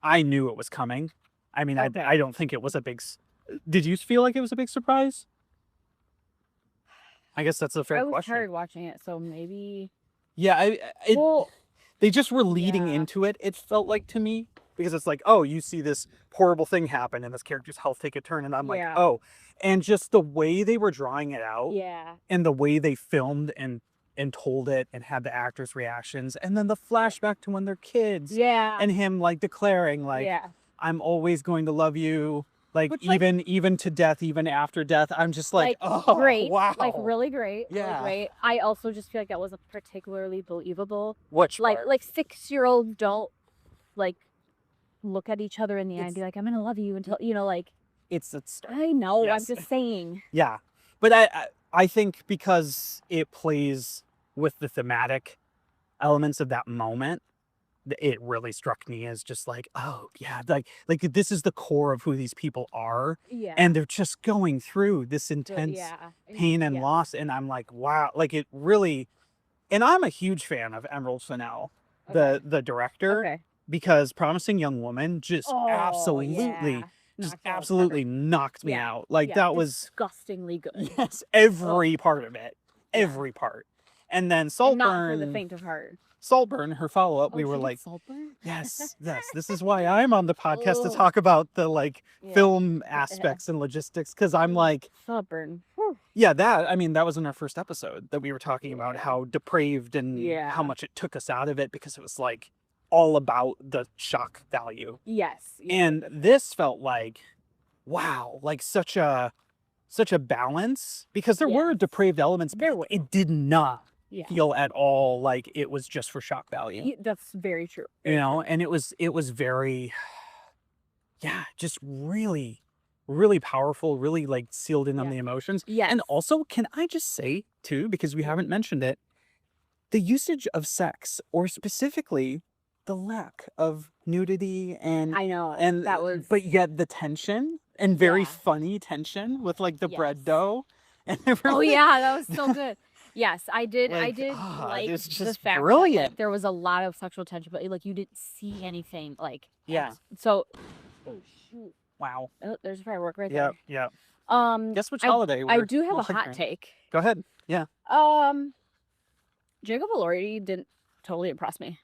I knew it was coming. I mean, Okay. I don't think it was a big. Did you feel like it was a big surprise? I guess that's a fair I was question. tired watching it, so maybe. Yeah, Well, they just were leading yeah. into it. It felt like to me, because it's like, oh, you see this horrible thing happen, and this character's health take a turn, and I'm like, Yeah. oh, and just the way they were drawing it out, yeah. and the way they filmed and told it, and had the actors' reactions, and then the flashback to when they're kids, Yeah. and him like declaring like, yeah. I'm always going to love you, like, Which, like- even to death, even after death. I'm just like, oh, great. wow. Like, really great. Yeah. Really great. I also just feel like that wasn't particularly believable. Which Like, part? like 6-year-olds don't, like, look at each other in the eye and be like, I'm gonna love you until, like, it's a start. I know, Yes. I'm just saying. Yeah, but I think because it plays with the thematic elements of that moment, it really struck me as just like, oh yeah, like this is the core of who these people are, Yeah. and they're just going through this intense yeah. pain and yeah. loss, and I'm like, wow, like it really. And I'm a huge fan of Emerald Fennell, Okay. the director, Okay. because Promising Young Woman just Oh, absolutely yeah. just Knocked out of absolutely knocked me Yeah. out. Like Yeah, that was disgustingly good. yes, every part of it, every part. And then And not for the Saltburn, faint of heart. her follow up, we Oh, were she did like, Saltburn? yes. This is why I'm on the podcast to Ugh. talk about the like Yeah. film aspects and logistics, because I'm like, Saltburn. Whew. yeah, that was in our first episode that we were talking about Yeah. how depraved and Yeah. how much it took us out of it, because it was like all about the shock value. Yes. And this felt like, wow, like such a balance, because there were Yes. depraved elements, There but were. it did not Yeah. feel at all like it was just for shock value. That's very true. You know, and it was very, yeah, just really, really powerful, really like sealed in on Yeah. the emotions. Yes. And also, can I just say too, because we haven't mentioned it, the usage of sex, or specifically the lack of nudity and I know. and that was. but yet the tension, and very Yeah. funny tension with like the bread Yes. dough and Oh everything. yeah, that was so good. Yes, I did. I Like, did like it's the just fact that brilliant. like, there was a lot of sexual tension, but like you didn't see anything like. Yeah. So. Oh shoot! Wow. Oh, there's firework right Yeah, there. yeah. Guess which holiday I we're do have a hot celebrating. take. Go ahead. Yeah. Jacob Elordi didn't totally impress me.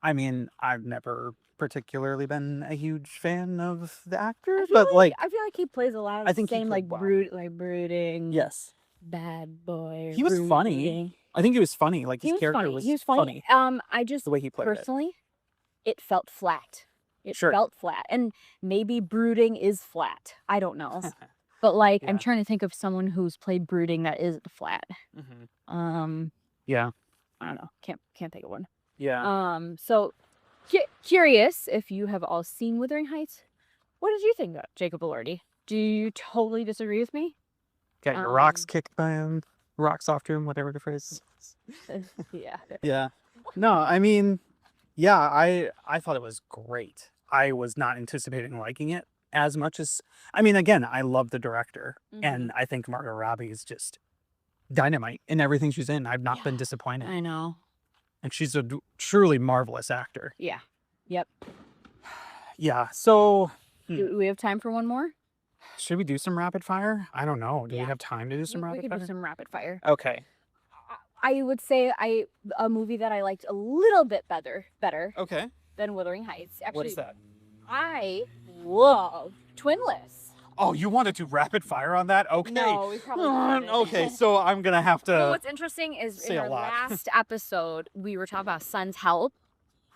I mean, I've never particularly been a huge fan of the actor, I feel but like, I feel like he plays a lot of I the think he same played like well. brooding. yes, Bad boy. He was funny. brooding. I think he was funny. Like He his was character funny. was He was funny. I just the way he played it. personally, it felt flat. It Sure. felt flat, and maybe brooding is flat. I don't know, but like I'm Yeah. trying to think of someone who's played brooding that isn't flat. Mm-hmm. Yeah. I don't know. Can't think of one. Yeah. So curious if you have all seen Wuthering Heights. What did you think of Jacob Elordi? Do you totally disagree with me? Got your rocks um, kicked by him, rocks off to him, whatever the phrase is. Yeah. Yeah. No, I mean, yeah, I thought it was great. I was not anticipating liking it as much as, I mean, again, I love the director, and I think Margot Robbie is just dynamite in everything she's in. I've not been disappointed. I know. And she's a truly marvelous actor. Yeah. Yep. Yeah. So Do we have time for one more? should we do some rapid fire? I don't know. Do we Yeah. have time to do some We rapid could fire? do some rapid fire. Okay. I would say a movie that I liked a little bit better Okay. than Wuthering Heights. Actually, What is that? I love Twinless. Oh, you want to do rapid fire on that? Okay. No, we probably shouldn't. Okay, so I'm gonna have to. Well, what's interesting is say in a our lot. last episode we were talking about Son's Help,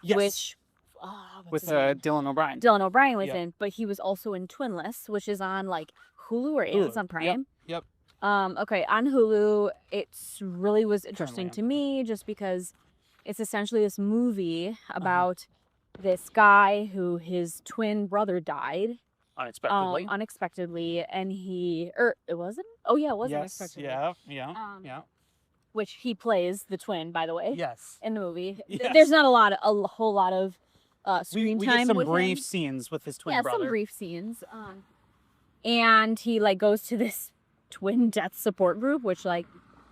Yes. which what's with his name? Dylan O'Brien. Dylan O'Brien was Yep. in, but he was also in Twinless, which is on like Hulu or Hulu. Amazon Prime. Yep. Okay, on Hulu, it's really was interesting Currently to me just because it's essentially this movie about this guy who his twin brother died, Unexpectedly. unexpectedly, and it wasn't. Oh yeah, it was Yes. unexpectedly. Yeah. Yeah. Which he plays the twin, by the way, Yes. in the movie. Yes. There's not a whole lot of screen we time get some with brief him. scenes with his twin Yeah, brother. some brief scenes. And he like goes to this twin death support group, which like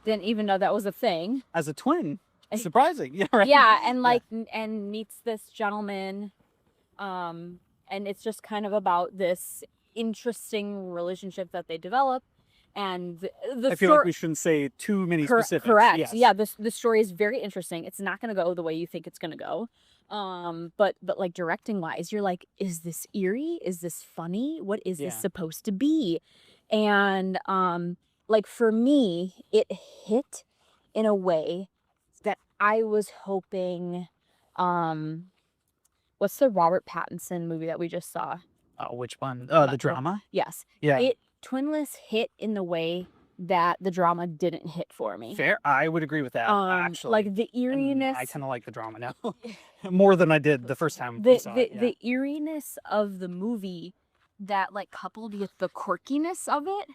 didn't even know that was a thing. As a twin. Surprising. Yeah, right. Yeah, and like and meets this gentleman. And it's just kind of about this interesting relationship that they develop. And I feel like we shouldn't say too many specifics. Correct. Yes. Yeah, the story is very interesting. It's not going to go the way you think it's going to go. But like directing wise, you're like, is this eerie? Is this funny? What is this supposed to be? And like for me, it hit in a way that I was hoping. What's the Robert Pattinson movie that we just saw? Oh, which one? The drama? Yes. Yeah. Twinless hit in the way that the drama didn't hit for me. Fair. I would agree with that, actually. Like the eeriness. I kind of like the drama now. More than I did the first time The, we saw it. the eeriness of the movie that like coupled with the quirkiness of it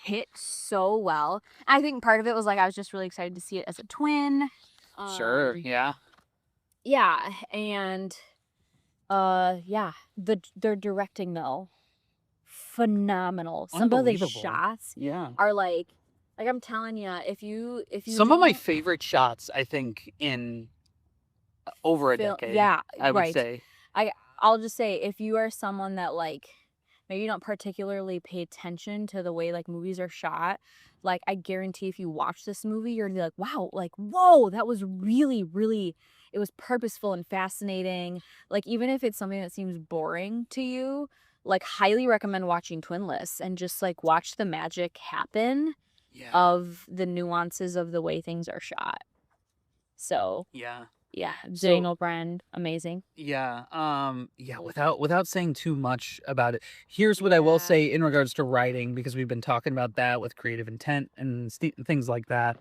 hit so well. I think part of it was like I was just really excited to see it as a twin. Sure. Yeah. Yeah, and their directing though, phenomenal. Some of these shots are like I'm telling you, if you some of my favorite shots, I think, in over a decade. Yeah, I would say. I'll just say, if you are someone that like maybe you don't particularly pay attention to the way like movies are shot, like I guarantee if you watch this movie, you're gonna be like, wow, like whoa, that was really, really. It was purposeful and fascinating. Like, even if it's something that seems boring to you, like, highly recommend watching Twinless and just, like, watch the magic happen of the nuances of the way things are shot. So, yeah, Daniel Brand, amazing. Without saying too much about it, here's what I will say in regards to writing, because we've been talking about that with creative intent and things like that.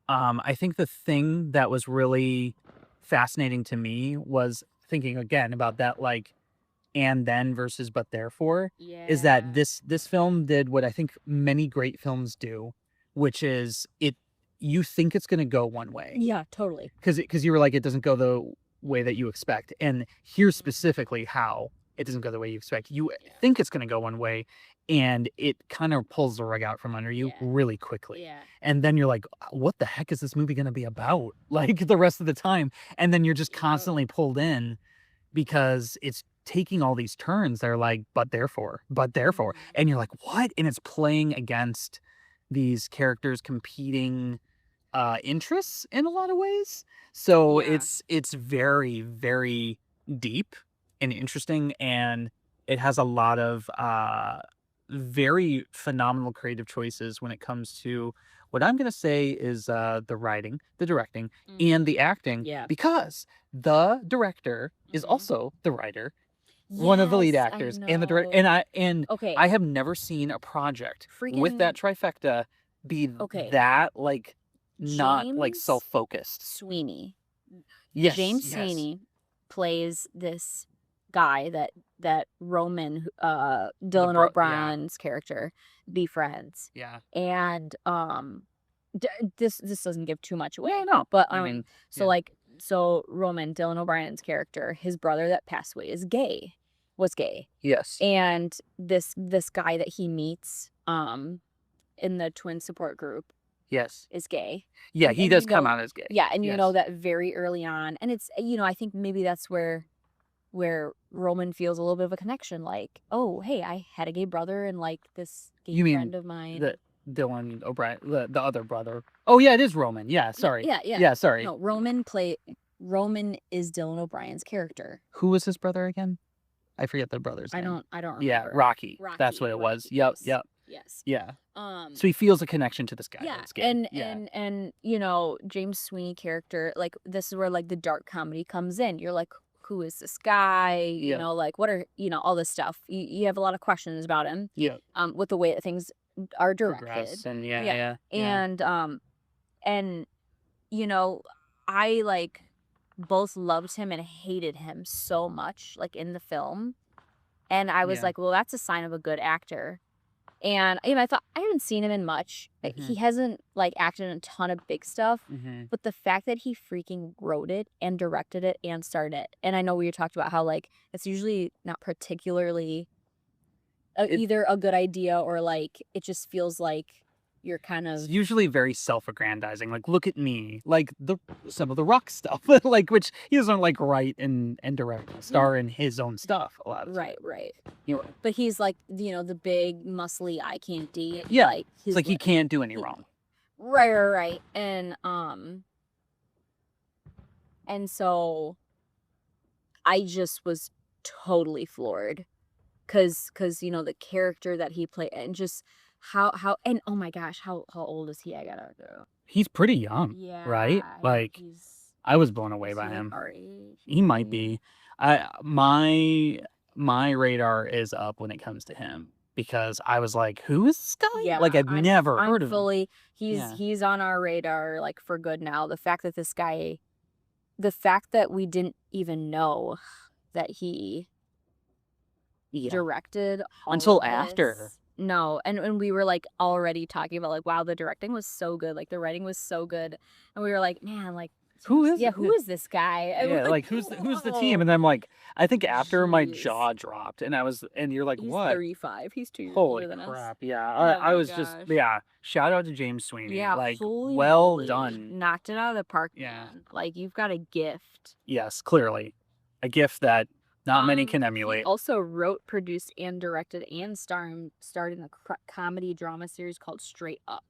I think the thing that was really fascinating to me was thinking again about that, like, and then versus but therefore, is that this film did what I think many great films do, which is you think it's going to go one way. Yeah, totally. Because you were like, it doesn't go the way that you expect. And here's specifically how it doesn't go the way you expect. You think it's going to go one way, and it kind of pulls the rug out from under you really quickly. Yeah. And then you're like, what the heck is this movie going to be about? Like the rest of the time. And then you're just constantly pulled in because it's taking all these turns. They're like, but therefore. And you're like, what? And it's playing against these characters' competing interests in a lot of ways. So it's very, very deep and interesting, and it has a lot of very phenomenal creative choices when it comes to what I'm going to say is the writing, the directing, and the acting. Yeah. Because the director is also the writer, one of the lead actors, and the director. And I have never seen a project with that trifecta be that like not like self-focused. Sweeney. Yes. James Sweeney plays this guy that Roman Dylan O'Brien's character befriends. Yeah. And this doesn't give too much away. Yeah, no. But I mean, so Roman, Dylan O'Brien's character, his brother that passed away was gay. Yes. And this guy that he meets in the twin support group is gay. Yeah, he does come out as gay. Yeah, and you know that very early on. And it's, I think maybe that's where Roman feels a little bit of a connection, like, oh, hey, I had a gay brother, and like this gay friend of mine. The Dylan O'Brien, the other brother. Oh yeah, it is Roman. Yeah, sorry. Yeah, sorry. No, Roman is Dylan O'Brien's character. Who was his brother again? I forget the brother's name. I don't remember. Yeah, Rocky. That's what it was. Yep. Yes. Yeah. So he feels a connection to this guy. Yeah. That's gay. And James Sweeney character, like, this is where like the dark comedy comes in. You're like, who is this guy? You know, like, what are, all this stuff. You have a lot of questions about him. Yeah. With the way that things are directed. And And I like both loved him and hated him so much, like in the film. And I was Yeah. like, well, that's a sign of a good actor. And I thought I haven't seen him in much. He hasn't like acted in a ton of big stuff, but the fact that he freaking wrote it and directed it and starred it. And I know we talked about how like it's usually not particularly either a good idea or like it just feels like you're kind It's of usually very self-aggrandizing. Like, look at me. Like some of the Rock stuff, like which he doesn't like write and direct and star in his own stuff a lot of the time. right. You know, But he's like the big muscly eye candy. Yeah, like it's like he can't do any wrong. Right. And so I just was totally floored because the character that he played and just how and oh my gosh, how old is he? I gotta go. He's pretty young, Yeah, right? Like I was blown away by him. Our age? He might be. My radar is up when it comes to him because I was like, who is this guy? Yeah, Like I've never heard of him. fully. Yeah. He's on our radar like for good now. The fact that we didn't even know that he Yeah. directed all Until of this. after. No, and we were like already talking about like, wow, the directing was so good, like the writing was so good, and we were like, man, like Who is who is this guy? And we're Yeah, like who's the team? "Whoa." And I'm like, I think after my Jeez. jaw dropped, and you're like, He's what? 35. He's 2 years Holy older than crap! us. Yeah, Oh I my was just gosh. Shout out to James Sweeney. Yeah, like holy well moly. done. Knocked it out of the park. Yeah. Man. Like you've got a gift. Yes, clearly, a gift that not many can He emulate. also wrote, produced, and directed and starred in a comedy drama series called Straight Up.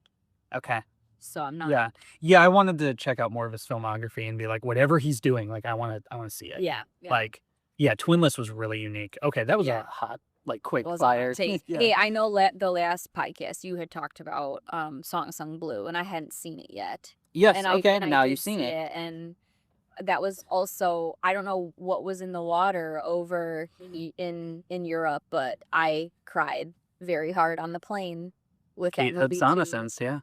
Okay. So I'm not. Yeah. I wanted to check out more of his filmography and be like, whatever he's doing, like I want to see it. Yeah. Like, yeah, Twinless was really unique. Okay, that was Yeah. a hot, like quick It was a hot fire. take. Yeah. Hey, I know the last podcast you had talked about Song Sung Blue, and I hadn't seen it yet. Yes. And Okay. I Now did you've seen see it. and that was also I don't know what was in the water over in Europe, but I cried very hard on the plane with Kate that movie Hudson, too. sense, yeah.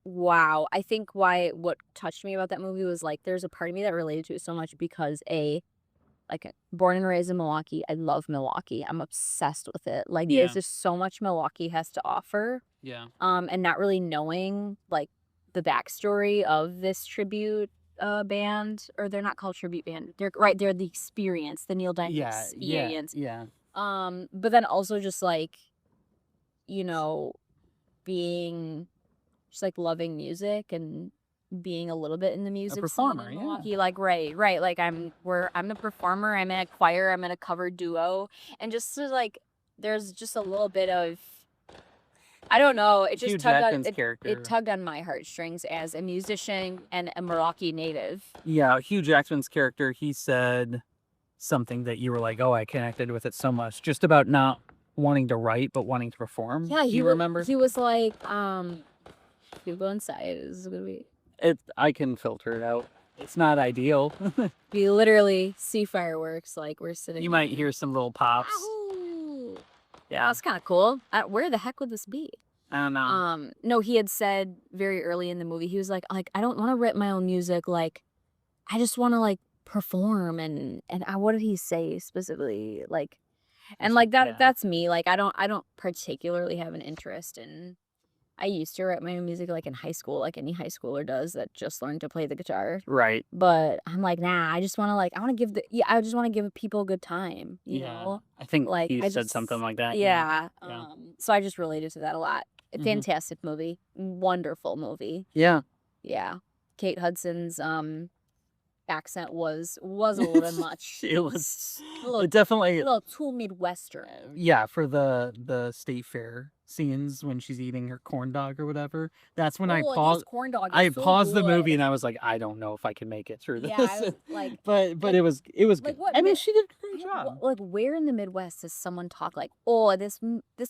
Wow. I think what touched me about that movie was like there's a part of me that related to it so much because born and raised in Milwaukee, I love Milwaukee. I'm obsessed with it. Like Yeah. there's just so much Milwaukee has to offer. Yeah. And not really knowing like the backstory of this tribute band, or they're not called tribute band. They're the experience, the Neil Diamond experience. Yeah. But then also just like, being just like loving music and being a little bit in the music performer, scene in yeah. Milwaukee. Like right. Like I'm a performer, I'm in a choir, I'm in a cover duo, and just to, like there's just a little bit of I don't know, it just Hugh tugged Jackman's on character. it tugged on my heartstrings as a musician and a Milwaukee native. Yeah, Hugh Jackman's character, he said something that you were like, oh, I connected with it so much. Just about not wanting to write, but wanting to perform. Yeah, you remember? He was like, you go inside, this is gonna be I can filter it out. It's not ideal. we literally see fireworks like we're sitting. You might hear some little pops. Ahoo! Yeah, That's kind of cool. Where the heck would this be? I don't know. No, he had said very early in the movie, he was like I don't want to write my own music. Like, I just want to like perform and what did he say specifically? Like, and like that Yeah. that's me. Like, I don't particularly have an interest in. I used to write my own music like in high school, like any high schooler does that just learned to play the guitar. Right. But I'm like, nah, I just want to I just want to give people a good time, you know? I think Like, he I said just- something like that. Yeah. Yeah. So I just related to that a lot. A Mhm. fantastic movie. Wonderful movie. Yeah. Yeah. Kate Hudson's accent was a little bit much. It was a little, it definitely. a little too Midwestern. Yeah, for the state fair scenes when she's eating her corn dog or whatever. That's when I Oh, and paused. this corn dog is I so paused the good. movie and I was like, I don't know if I can make it through this. Yeah, I was like, but like- it was like good. what I mean, mid- she did a great job. like where in the Midwest does someone talk like, oh, this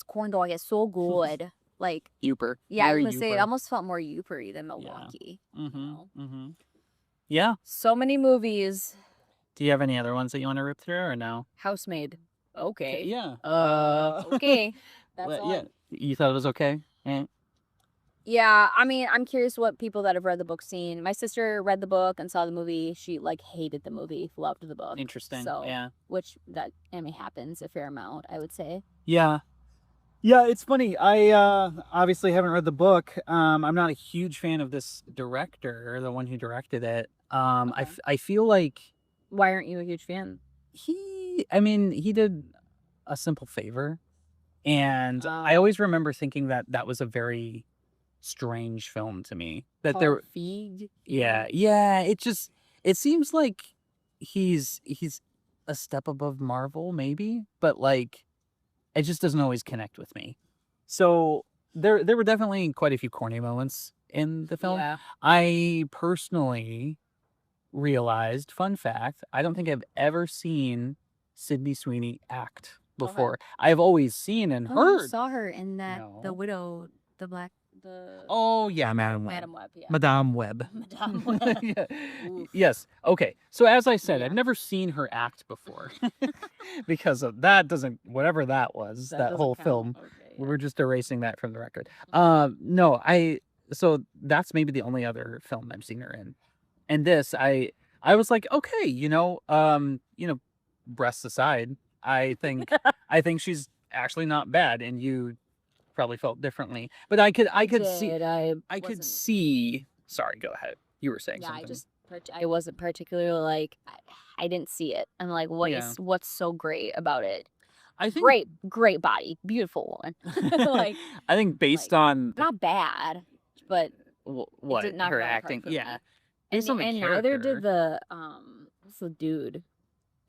corn dog is so good? Like, Youper. yeah, I was Very gonna say it Youper. almost felt more Youpery than Milwaukee. Mm-hmm. Yeah. So many movies. Do you have any other ones that you want to rip through or no? Housemaid. Okay. Yeah. Okay. That's Well, all. yeah. You thought it was okay? Eh. Yeah, I mean, I'm curious what people that have read the book seen. My sister read the book and saw the movie. She like hated the movie, loved the book. Interesting. So, Yeah. which that I mean happens a fair amount, I would say. Yeah. Yeah, it's funny. I obviously haven't read the book. I'm not a huge fan of this director, the one who directed it. Okay. I feel like Why aren't you a huge fan? he did A Simple Favor, and I Oh. always remember thinking that that was a very strange film to me. That there, Feed. yeah, it seems like he's a step above Marvel, maybe, but like it just doesn't always connect with me. So there were definitely quite a few corny moments in the film. Yeah. I personally realized, fun fact, I don't think I've ever seen Sydney Sweeney act before. I've always seen and You heard. saw her in that the No. widow, the Oh yeah, Madam Web. Madam Web. Yeah. Madame Web. Madame Web. Yeah. Oof. Yes. Okay. So as I said, Yeah. I've never seen her act before because of that doesn't whatever that was that doesn't whole count. film. Okay, yeah. We're just erasing that from the record. Mhm. No, so that's maybe the only other film I've seen her in. And this, I was like, okay, breasts aside, I think she's actually not bad, and you probably felt differently. But I could see Did. I could see. Sorry, go ahead. You were saying Yeah, something. I wasn't particularly like I didn't see it. I'm like, what's so great about it? I think Great body, beautiful woman. Like I think based like, on not bad, but what did not her go apart acting, from yeah, that. based on the and character. neither did the what's the dude?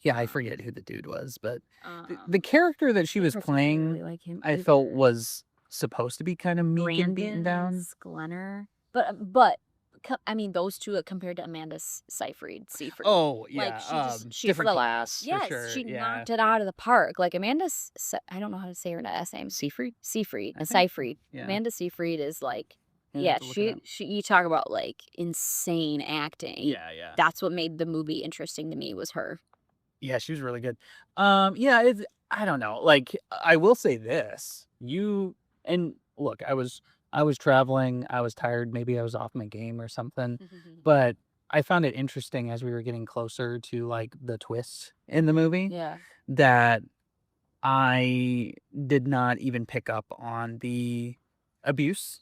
Yeah, I forget who the dude was, but Um, the character that she I was particularly playing, like him I either. felt was supposed to be kind of meek and beaten down. Brandon Sklenner, I mean those two compared to Amanda Seyfried. Oh Like, yeah, she's different like- class Yes, for sure. she Yeah, knocked it out of the park. Like Amanda, I don't know how to say her last name. Seyfried. Seyfried, I think. Seyfried. Yeah. Amanda Seyfried is like, Yeah, yeah, have to look it up. she. You talk about like insane acting. Yeah. That's what made the movie interesting to me was her. Yeah, she was really good. Yeah, I don't know. Like, I will say this: look, I was traveling. I was tired. Maybe I was off my game or something. But I found it interesting as we were getting closer to like the twist in the movie Yeah. that I did not even pick up on the abuse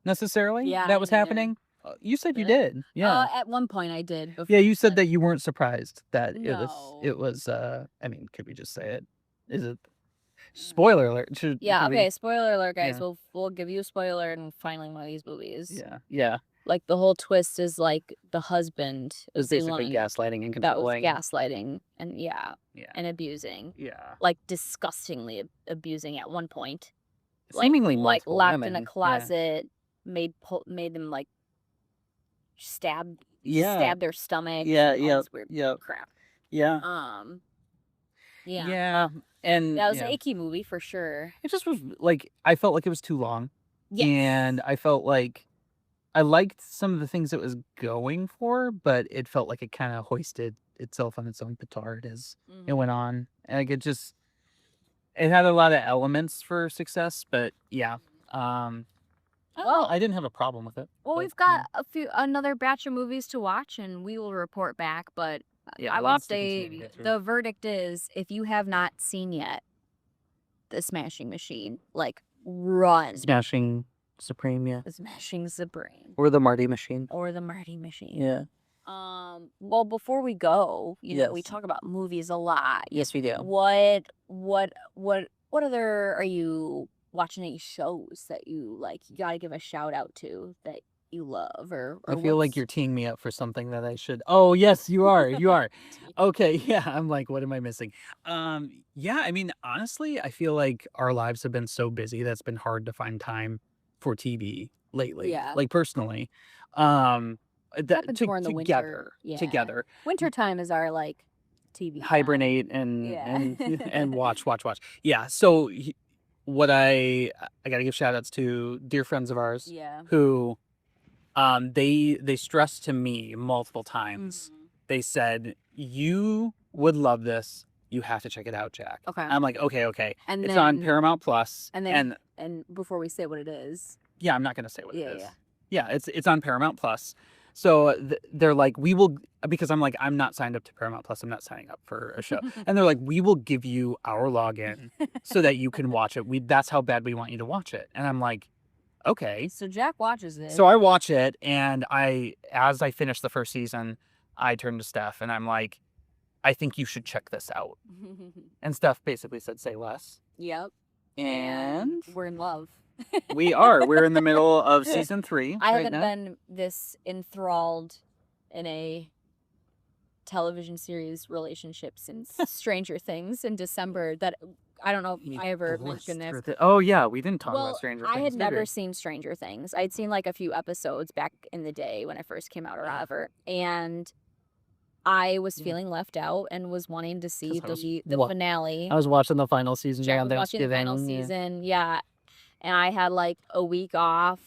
necessarily Yeah, that was me neither. happening. You said you Really? did. Yeah. At one point I did. Yeah, you said but- that you weren't surprised that No. it was I mean, could we just say it? Is it spoiler alert? Yeah. should we- Okay. Spoiler alert, guys. Yeah. We'll give you a spoiler in finally one of these movies. Yeah. Like the whole twist is like the husband It was is the basically one gaslighting and that was controlling. gaslighting and Yeah. and abusing, Yeah. like disgustingly abusing at one point. Seemingly like multiple locked women. in a Yeah. closet, made them like stab Yeah. their stomach. Yeah, and all yeah, this weird yeah. crap. Yeah. Yeah. Yeah. And That was yeah. an icky movie for sure. It just was like I felt like it was too long. Yes. And I felt like I liked some of the things it was going for, but it felt like it kind of hoisted itself on its own petard as it went on. And like it had a lot of elements for success, but yeah. Well, I didn't have a problem with it. Well, but, we've got another batch of movies to watch, and we will report back. But Yeah, I would lots to continue to say get through. the verdict is: if you have not seen yet the Smashing Machine, like run. Smashing Supreme, yeah. The Smashing Supreme Or the Marty Machine. or the Marty Machine. Yeah. Well, before we go, we Yes. talk about movies a lot. Yes, we do. What other are you watching? Any shows that you like? You gotta give a shout out to that you love, or I feel like what's- you're teeing me up for something that I should. Oh, yes, you are. You are. Okay, yeah. I'm like, what am I missing? Yeah, I mean, honestly, I feel like our lives have been so busy that's been hard to find time for TV lately. Yeah. Like personally. Happens more in the winter. Yeah. Together. Wintertime is our like TV time. Hibernate and Yeah. and watch. Yeah. So what I gotta give shout outs to dear friends of ours Yeah. who they stressed to me multiple times. Mhm. They said, you would love this. You have to check it out, Jack. Okay. I'm like, okay. And It's then, on Paramount Plus. and then- and before we say what it is, Yeah, I'm not gonna say what Yeah, it is. yeah. Yeah, it's on Paramount Plus. So they're like, we will, because I'm like, I'm not signed up to Paramount Plus. I'm not signing up for a show. And they're like, we will give you our login so that you can watch it. That's how bad we want you to watch it. And I'm like, okay. So Jack watches it. So I watch it, and as I finish the first season, I turn to Steph and I'm like, I think you should check this out. And Steph basically said, say less. Yep. And we're in love. we are. We're in the middle of season 3. I right haven't now. been this enthralled in a television series relationship since Stranger Things in December. That I don't know if I ever mentioned this. Oh yeah, we didn't talk Well, about Stranger I Things. had did never we? seen Stranger Things. I'd seen like a few episodes back in the day when I first came out or whatever, and I was feeling left out and was wanting to see 'Cause I was the finale. I was watching the final season Jack on was watching the final Thanksgiving. season, yeah. And I had like a week off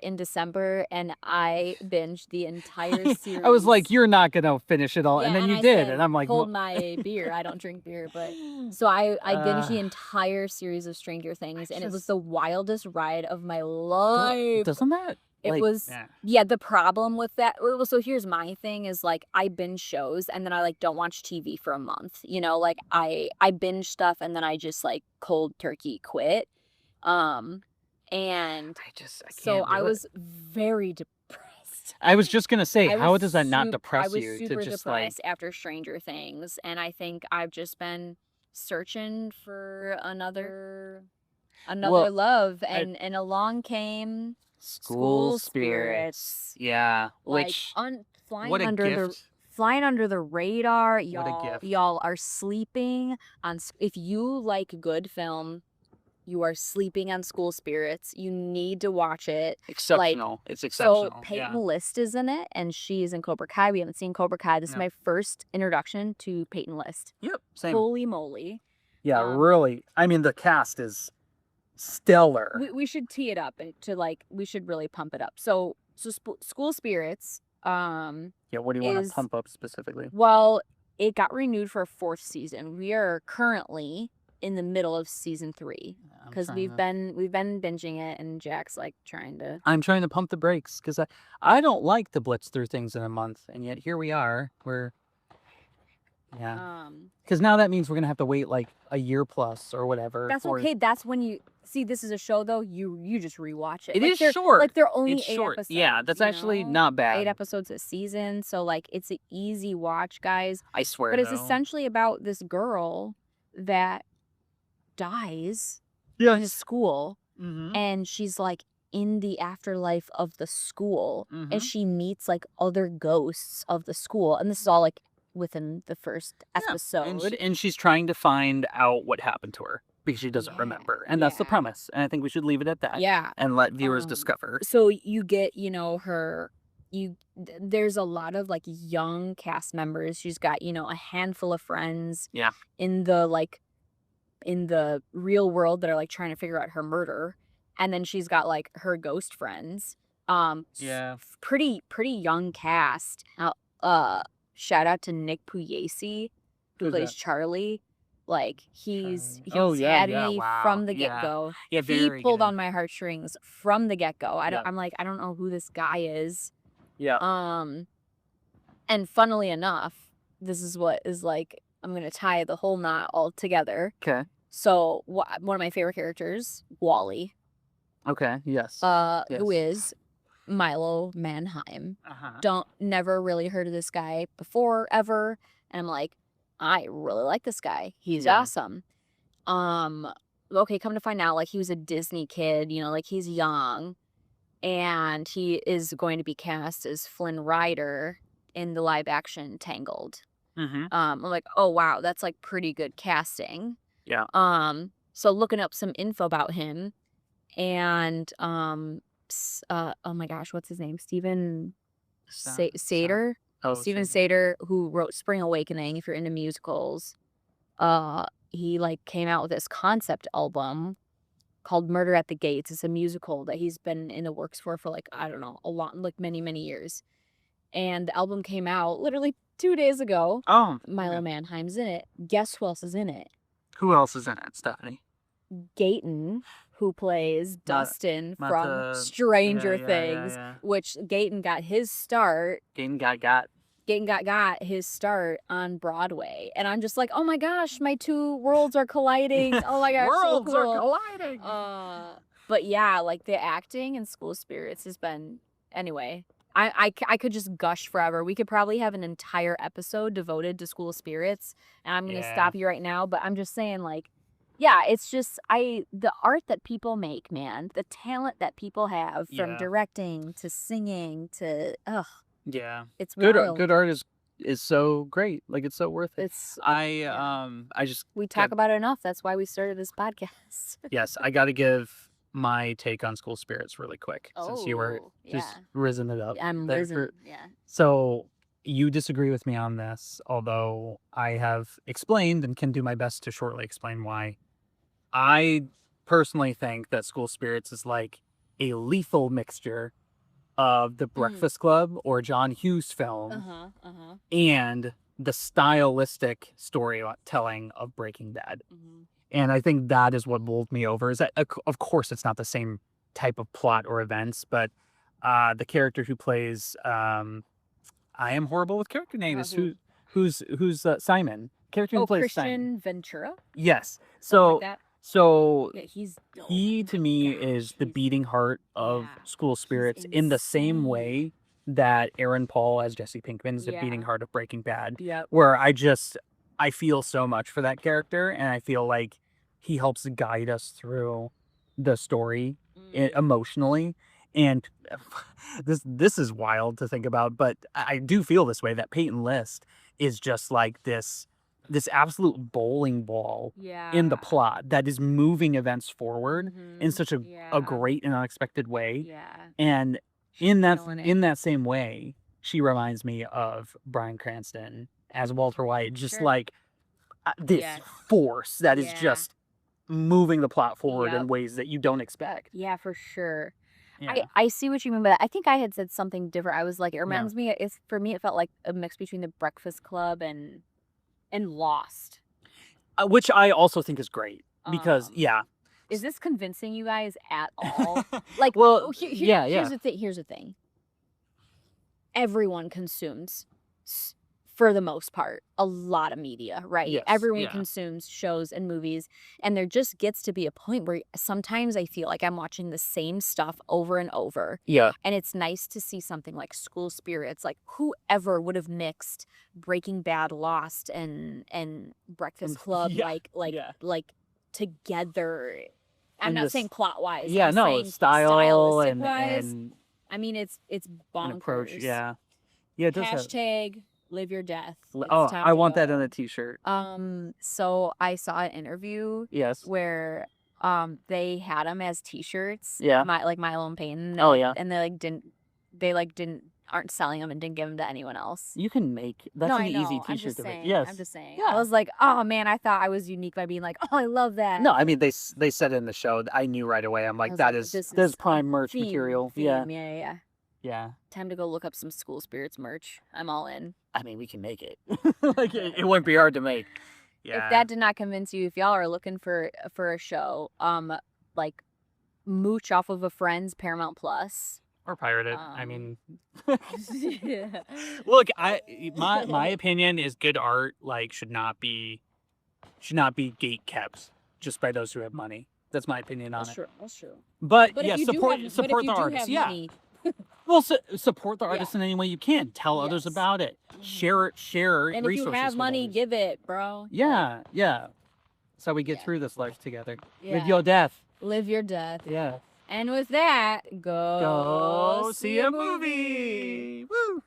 in December, and I binged the entire series. I was like, you're not gonna finish it all, Yeah, and then you I did, said, and I'm like, hold my beer. I don't drink beer, but so I binged the Uh, entire series of Stranger Things, and it was just- the wildest ride of my life. doesn't that? It like, was eh. yeah. The problem with that, well, so here's my thing is like I binge shows and then I like don't watch TV for a month. You know, like I binge stuff and then I just like cold turkey quit. And I can't so I do it. was very depressed. I was just gonna say, I how was does that not I depress was you super to just like? depressed after Stranger Things, and I think I've just been searching for another Well, love, and along came School spirits. Yeah, like which flying what a under the gift. flying under the radar. What a Y'all, gift. y'all are sleeping on. If you like good film, you are sleeping on School Spirits. You need to watch it. Exceptional. It's exceptional. So Peyton yeah. List is in it, and she's in Cobra Kai. We haven't seen Cobra Kai. This is No. my first introduction to Peyton List. Yep. Same. Holy moly! Yeah, really. I mean, the cast is stellar. We should tee it up to like we should really pump it up. So School Spirits. Yeah, what do you want is- to pump up specifically? Well, it got renewed for a 4th season. We are currently in the middle of season 3 because we've been binging it, and Jack's like trying to. I'm trying to pump the brakes because I don't like to blitz through things in a month, and yet here we are. Yeah. Because now that means we're gonna have to wait like a year plus or whatever. That's for- okay. That's when you see this is a show though. You just rewatch it. It Like, is they're- short. Like they're only It's 8 short. episodes. Yeah, that's you actually know? not bad. 8 episodes a season, so like it's an easy watch, guys. I swear. But it's though. essentially about this girl that dies Yeah. in a school, Mm-hmm. and she's like in the afterlife of the school, Mhm. and she meets like other ghosts of the school, and this is all like within the first episode. And she's trying to find out what happened to her because she doesn't Yeah, remember, and that's the yeah. premise. And I think we should leave it at that. Yeah. And let viewers Um, discover. So you get, there's a lot of like young cast members. She's got, a handful of friends. Yeah. In the real world that are like trying to figure out her murder. And then she's got like her ghost friends. Yeah. Pretty young cast. Shout out to Nick Puyasi, who Who's plays that? Charlie. Like he's Oh, yeah, had yeah, me wow, from the yeah. get go. Yeah, He very pulled good. on my heartstrings from the get go. Yeah. I'm like, I don't know who this guy is. Yeah. And funnily enough, this is what is like. I'm gonna tie the whole knot all together. Okay. So one of my favorite characters, Wally, Okay. Yes. who Yes. is Milo Mannheim. Uh-huh. Never really heard of this guy before ever, and I'm like, I really like this guy. He's Yeah. awesome. Okay, come to find out, like he was a Disney kid, like he's young, and he is going to be cast as Flynn Rider in the live action Tangled. Mm-hmm. I'm like, oh wow, that's like pretty good casting. Yeah. So looking up some info about him, and oh my gosh, what's his name? Steven Sater. Oh, Steven sorry. Sater, who wrote Spring Awakening, if you're into musicals. He like came out with this concept album called Murder at the Gates. It's a musical that he's been in the works for like, I don't know, a lot, like many years. And the album came out literally 2 days ago. Oh. Milo okay. Mannheim's in it. Guess who else is in it? Who else is in it, Stephanie? Gayton, who plays Dustin from Mata- Stranger yeah, Things, yeah. which Gaten got his start. Gaten got. Gaten got his start on Broadway, and I'm just like, oh my gosh, my two worlds are colliding. Oh my gosh, Worlds so cool. are colliding. But yeah, like the acting in School Spirits has been anyway. I could just gush forever. We could probably have an entire episode devoted to School Spirits, and I'm gonna Yeah. stop you right now. But I'm just saying, like, yeah, it's just the art that people make, man, the talent that people have from Yeah. directing to singing to Yeah. it's Good wild. good art is so great. Like it's so worth it. It's I just we talk about it enough. That's why we started this podcast. yes, I got to give my take on School Spirits really quick since you were just risen it up. I'm there risen. for- Yeah. So you disagree with me on this, although I have explained and can do my best to shortly explain why. I personally think that School Spirits is like a lethal mixture of The Breakfast Club or John Hughes film and the stylistic storytelling of Breaking Bad. And I think that is what bowled me over. Is that, of course, it's not the same type of plot or events, but the character who plays, I am horrible with character names. Who's Simon? Character who plays Christian Simon. Ventura. Yes. Something like that. So Yeah, he's dope. he to me is the beating heart of School Spirits in the same insane. way that Aaron Paul as Jesse Pinkman is the Yeah. beating heart of Breaking Bad. Yep. Where I feel so much for that character, and I feel like he helps guide us through the story emotionally. And this is wild to think about, but I do feel this way, that Peyton List is just like this absolute bowling ball in the plot that is moving events forward in such a great and unexpected way. Yeah. And in killing it. that same way, she reminds me of Bryan Cranston as Walter White, just Sure. like this force that is just moving the plot forward in ways that you don't expect. Yeah, for sure. Yeah. I see what you mean by that. I think I had said something different. I was like, it reminds me. For me, it felt like a mix between The Breakfast Club and Lost. Which I also think is great because Is this convincing you guys at all? Like, well, Here's the thing. Everyone consumes, for the most part, a lot of media, right? Yes, Everyone consumes shows and movies, and there just gets to be a point where sometimes I feel like I'm watching the same stuff over and over. Yeah. And it's nice to see something like School Spirits. Like, whoever would have mixed Breaking Bad, Lost, and Breakfast Club like together. I'm not saying plot wise. Yeah, I'm no, saying style stylistic-wise. and I mean, it's bonkers. an approach. Yeah. Yeah, it does have. Hashtag live your death. It's Oh, time I to want go. that on a t-shirt. So I saw an interview Yes. where they had them as t-shirts. Yeah. Like Milo and Peyton. Oh, yeah. And aren't selling them and didn't give them to anyone else. You can make that's No, an I know. easy I'm t-shirt just to saying. make. Yes. I'm just saying. Yeah. I was like, oh man, I thought I was unique by being like, oh, I love that. No, I mean they said in the show. I knew right away. I'm like, this is prime merch material. Yeah. Yeah. Time to go look up some School Spirits merch. I'm all in. I mean, we can make it. Like it wouldn't be hard to make. Yeah. If that did not convince you, if y'all are looking for a show, like mooch off of a friend's Paramount Plus. Or pirated. I mean, Yeah. look, my opinion is good art like should not be gate kept just by those who have money. That's my opinion on it. That's true. But But yeah, if you do support have- support but if the you do artist. have Yeah. money, Well, support the artist in any way you can. Tell others Yes. about it. Share and if resources. you have with money, others. give it, bro. Yeah, yeah. That's how we get Yeah. through this life together. Yeah. With your death. Live your death. Yeah. And with that, go Go see a movie. Woo!